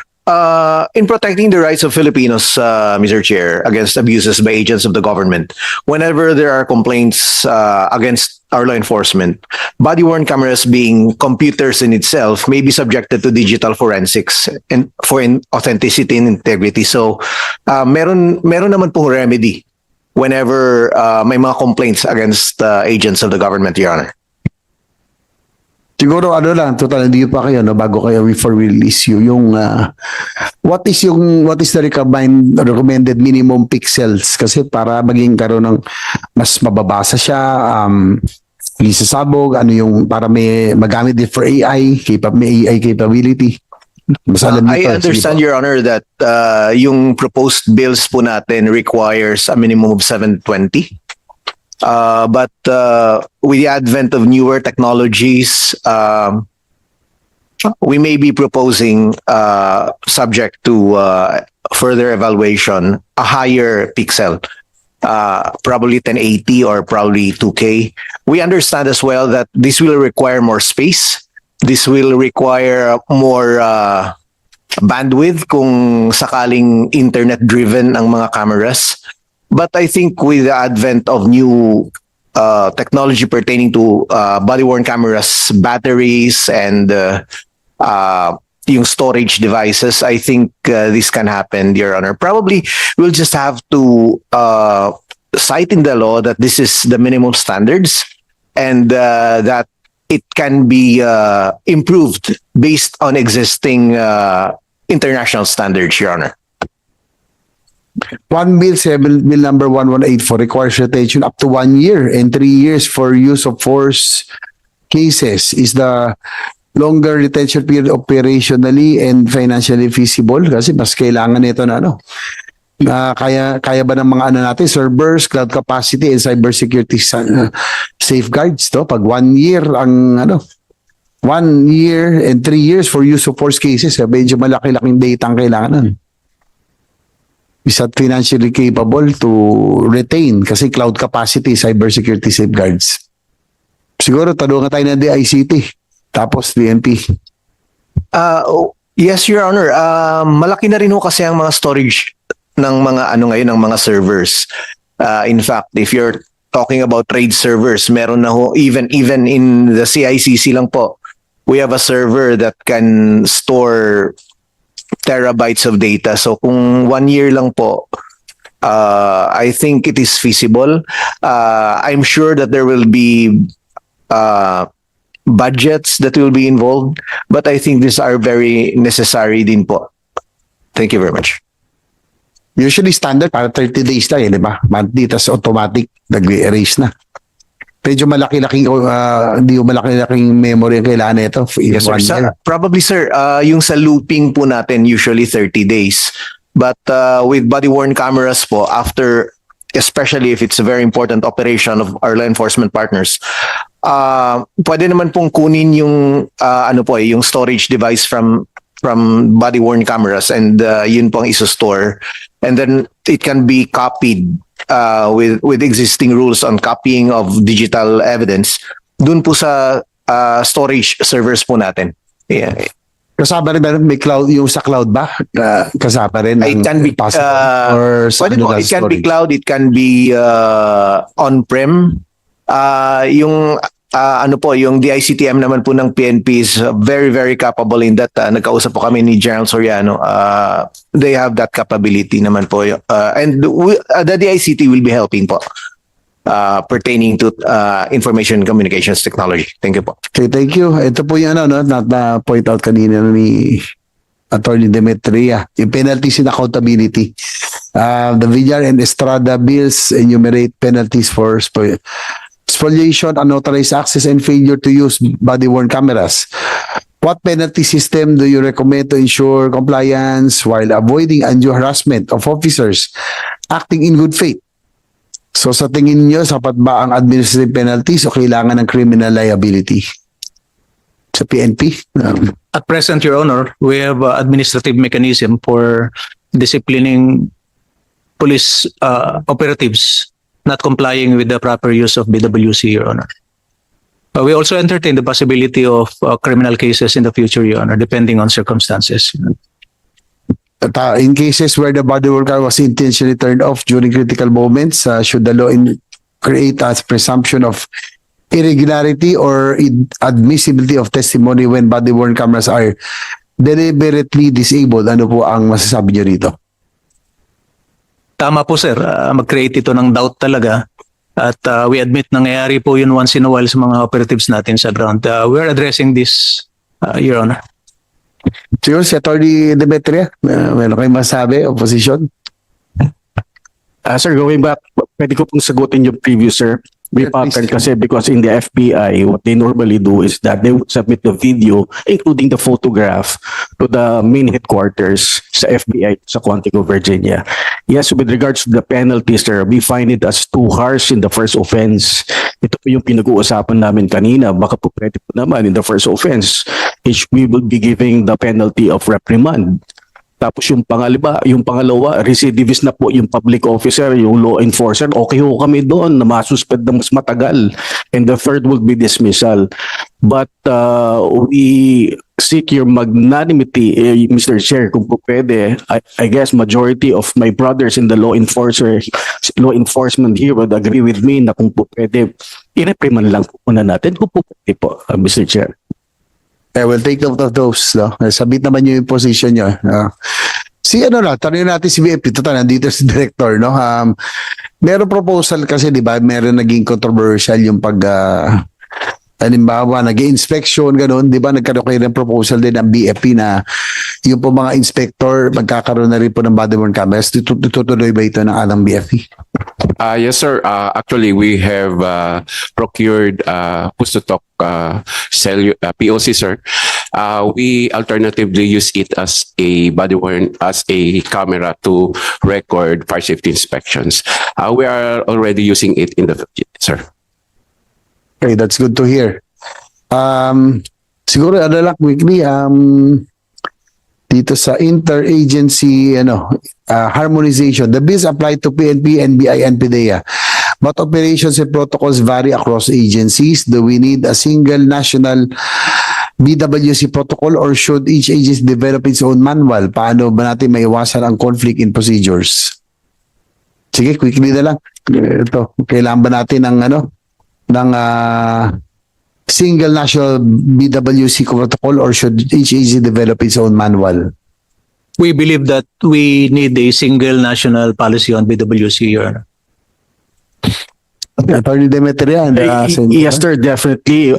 In protecting the rights of Filipinos, Mr. Chair, against abuses by agents of the government, whenever there are complaints against our law enforcement, body-worn cameras being computers in itself may be subjected to digital forensics and for authenticity and integrity. So, meron naman po remedy whenever may mga complaints against agents of the government, Your Honor. Siguro total hindi pa kayo bago kayo before we release you yung what is the recommended minimum pixels kasi para maging karoon ng mas mababasa siya, hindi sasabog, ano yung para may magamit din for AI, may AI capability. Mas alam niyo to, I sige understand, po. Your Honor, that yung proposed bills po natin requires a minimum of 720. But with the advent of newer technologies, we may be proposing, subject to further evaluation, a higher pixel, probably 1080 or probably 2K. We understand as well that this will require more space. This will require more bandwidth kung sakaling internet-driven ang mga cameras. But I think with the advent of new technology pertaining to body-worn cameras, batteries, and yung storage devices, I think this can happen, Your Honor. Probably we'll just have to cite in the law that this is the minimum standards and that it can be improved based on existing international standards, Your Honor. One bill, bill number 1184 requires retention up to 1 year and 3 years for use of force cases. Is the longer retention period operationally and financially feasible? Kasi mas kailangan nito na kaya ba ng mga natin, servers, cloud capacity, and cybersecurity safeguards to? Pag 1 year ang 1 year and 3 years for use of force cases, medyo malaki-laking data ang kailangan nun. Is that financially capable to retain? Kasi cloud capacity, cybersecurity safeguards. Siguro tanungan tayo ng DICT, tapos PNP. Yes, Your Honor. Malaki na rin ho kasi ang mga storage ng mga ngayon ng mga servers. In fact, if you're talking about trade servers, meron na ho even in the CICC lang po. We have a server that can store terabytes of data. So kung 1 year lang po, I think it is feasible. I'm sure that there will be budgets that will be involved, but I think these are very necessary din po. Thank you very much. Usually standard para 30 days lang, di ba? Monthly, tas automatic, nag-erase na. Medyo malaki-laking, hindi yung malaki-laking memory ang kailangan nito. Yes, sir. Probably, sir, yung sa looping po natin, usually 30 days. But with body-worn cameras po, after, especially if it's a very important operation of our law enforcement partners, pwede naman pong kunin yung, yung storage device from body-worn cameras and yun pong iso-store. And then it can be copied with existing rules on copying of digital evidence dun po sa storage servers po natin. Yeah. Kasama rin ba may cloud, yung sa cloud ba? Kasama rin It can be or sa pwede po, it can be storage? cloud, it can be on-prem. Yung yung DICTM naman po ng PNP is very, very capable in that. Nagkausap po kami ni General Soriano. They have that capability naman po. And the DICT will be helping po pertaining to information and communications technology. Thank you po. Okay, thank you. Ito po yung na-point out kanina ni Attorney Demetria, yung penalties and accountability. The Villar and Estrada bills enumerate penalties for spoliation, unauthorized access, and failure to use body-worn cameras. What penalty system do you recommend to ensure compliance while avoiding undue harassment of officers acting in good faith? So sa tingin niyo, sapat ba ang administrative penalties o kailangan ng criminal liability? Sa PNP? At present, Your Honor, we have administrative mechanism for disciplining police operatives not complying with the proper use of BWC, Your Honor. We also entertain the possibility of criminal cases in the future, Your Honor, depending on circumstances. In cases where the body-worn camera was intentionally turned off during critical moments, should the law create a presumption of irregularity or admissibility of testimony when body-worn cameras are deliberately disabled? Ano po ang masasabi niyo rito? Tama po, sir. Mag-create ito ng doubt talaga. At we admit nangyayari po yun once in a while sa mga operatives natin sa ground. We're addressing this, Your Honor. Siguro si Attorney Demetria, meron kayong masabi, opposition? Sir, going back, pwede ko pong sagutin yung previous, sir. brief pattern kasi because in the FBI, what they normally do is that they would submit the video, including the photograph, to the main headquarters sa FBI sa Quantico, Virginia. Yes, with regards to the penalties, sir, we find it as too harsh in the first offense. Ito po yung pinag-uusapan namin kanina. Baka po pwede po naman in the first offense, which we will be giving the penalty of reprimand. Tapos yung pangalawa, recidivist na po yung public officer, yung law enforcer, okay ho kami doon na masuspend na mas matagal. And the third will be dismissal. But we seek your magnanimity, Mr. Chair, kung po pwede. I guess majority of my brothers in the law enforcement here would agree with me na kung po pwede, i-reprimand lang po muna natin. Kung po pwede po, Mr. Chair. I will take note of those. No? Sabit naman yung position nyo. Tanongin natin si VP. Total, nandito si Director. No? Meron proposal kasi, di ba, meron naging controversial yung pag, halimbawa, nag-inspection, gano'n. Di ba, nagkaroon kayo ng proposal din ng BFP na yung po mga inspector, magkakaroon na rin po ng body-worn cameras. Tutuloy ba ito ng alang BFP? Yes, sir. Actually, we have procured push-to-talk POC, sir. We alternatively use it as a body-worn, as a camera to record fire safety inspections. We are already using it in the field, sir. Okay, that's good to hear. Siguro, lang quickly, dito sa interagency harmonization, the bills apply to PNP, NBI, and PDEA. But operations and protocols vary across agencies. Do we need a single national BWC protocol or should each agency develop its own manual? Paano ba natin maiwasan ang conflict in procedures? Sige, quickly na lang. Ito, kailangan ba natin ng single national BWC protocol or should each agency develop its own manual? We believe that we need a single national policy on BWC, Your Honor. Attorney Demetria and Yes, sir, definitely.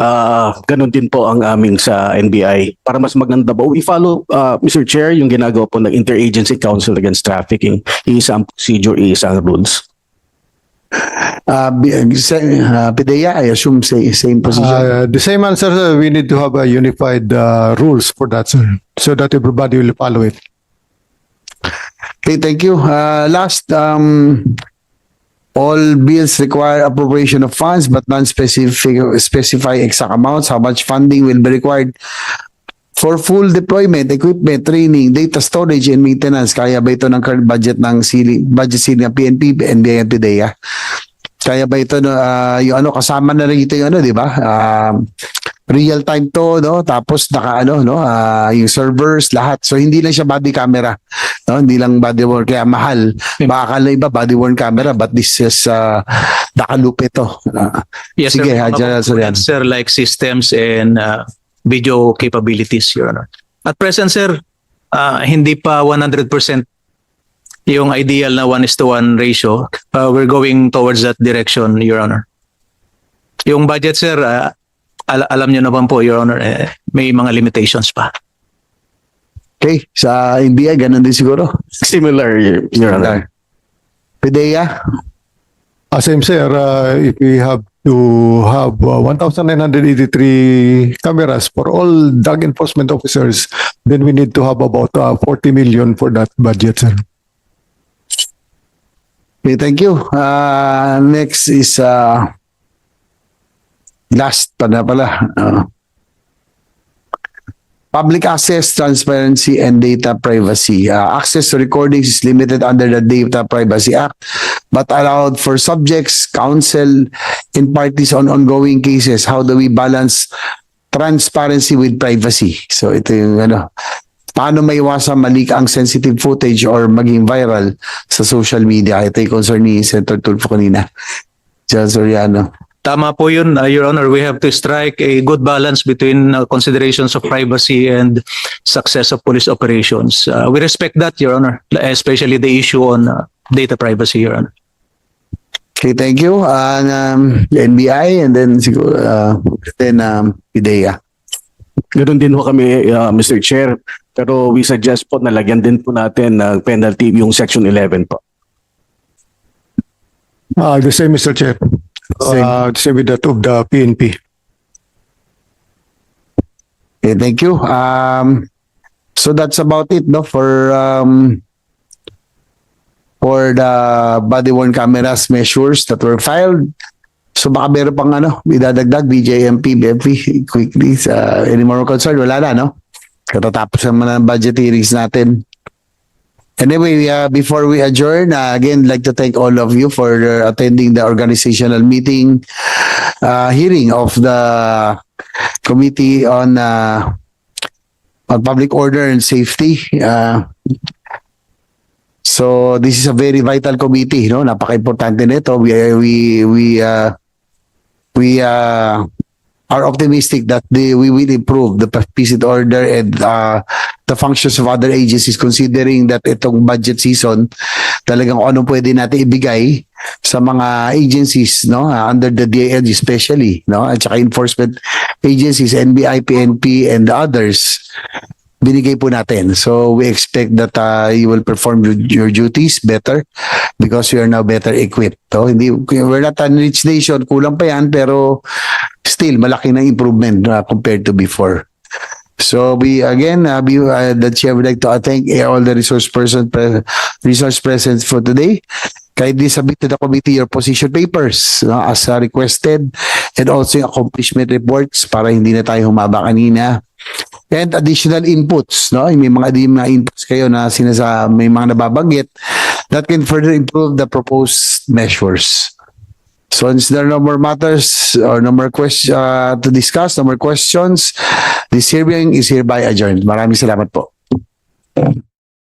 Ganun din po ang aming sa NBI. Para mas maganda po, we follow, Mr. Chair, yung ginagawa po ng Interagency Council Against Trafficking. Isang procedure, isang rules. PDEA, I assume same position. The same answer, sir. We need to have a unified rules for that, sir, so that everybody will follow it. Okay, thank you. Last, all bills require appropriation of funds but non-specify exact amounts. How much funding will be required for full deployment, equipment, training, data storage, and maintenance? Kaya ba ito ng current budget ng budget ceiling ng PNP, NBI, and PDEA? Kaya ba ito yung kasama na rin ito yung di ba? Real time to, no? Tapos yung servers, lahat. So hindi lang siya body camera, no? Hindi lang body worn, kaya mahal. Baka akala iba body worn camera, but this is nakalupe to. Yes, sige, sir, like systems and video capabilities, Your Honor. At present, sir, hindi pa 100% yung ideal na 1:1 ratio. We're going towards that direction, Your Honor. Yung budget, sir, alam nyo naman po, Your Honor, may mga limitations pa. Okay, sa NBI, ganun din siguro. Similar, Your Honor. PDEA? Same, sir. If we have to have 1,983 cameras for all drug enforcement officers, then we need to have about 40 million for that budget, sir. Okay, thank you. Next is last pa na pala. Public access, transparency, and data privacy. Access to recordings is limited under the Data Privacy Act, but allowed for subjects, counsel, and parties on ongoing cases. How do we balance transparency with privacy? So ito yung paano maiwasan malik ang sensitive footage or maging viral sa social media? Ito yung concern ni Senator Tulfo kanina. John Soriano. Tama po yun, Your Honor. We have to strike a good balance between considerations of privacy and success of police operations. We respect that, Your Honor, especially the issue on data privacy, Your Honor. Okay, thank you. NBI and then siguro PDEA. Ganoon din po kami, Mr. Chair. Pero we suggest po na lagyan din po natin ng penalty yung Section 11 po. The same, Mr. Chair. Same with that of the PNP. Okay, thank you. So that's about it, no, for the body worn cameras measures that were filed. So baka meron pang idadagdag, BJMP, BFP, quickly, any more concern? Wala na, no? Katatapos naman ang budget hearings natin. Anyway, before we adjourn, again, I'd like to thank all of you for attending the organizational meeting, hearing of the Committee on Public Order and Safety. So this is a very vital committee, no? Napaka-importante nito. We are optimistic that we will improve the peace and order and the functions of other agencies, considering that itong budget season talagang ano pwede natin ibigay sa mga agencies, no, under the DILG especially, no, at saka enforcement agencies, NBI, PNP and others, binigay po natin. So we expect that you will perform your duties better because we are now better equipped. So we're not a rich nation, kulang pa yan, pero still malaki na improvement compared to before. So the chair would like to thank all the resource present for today. Kindly submit to the committee your position papers as requested, and also yung accomplishment reports para hindi na tayo humaba kanina. And additional inputs, no? May mga inputs kayo na may mga nababanggit that can further improve the proposed measures. So since there are no more matters or no more questions to discuss, no more questions, this hearing is hereby adjourned. Maraming salamat po.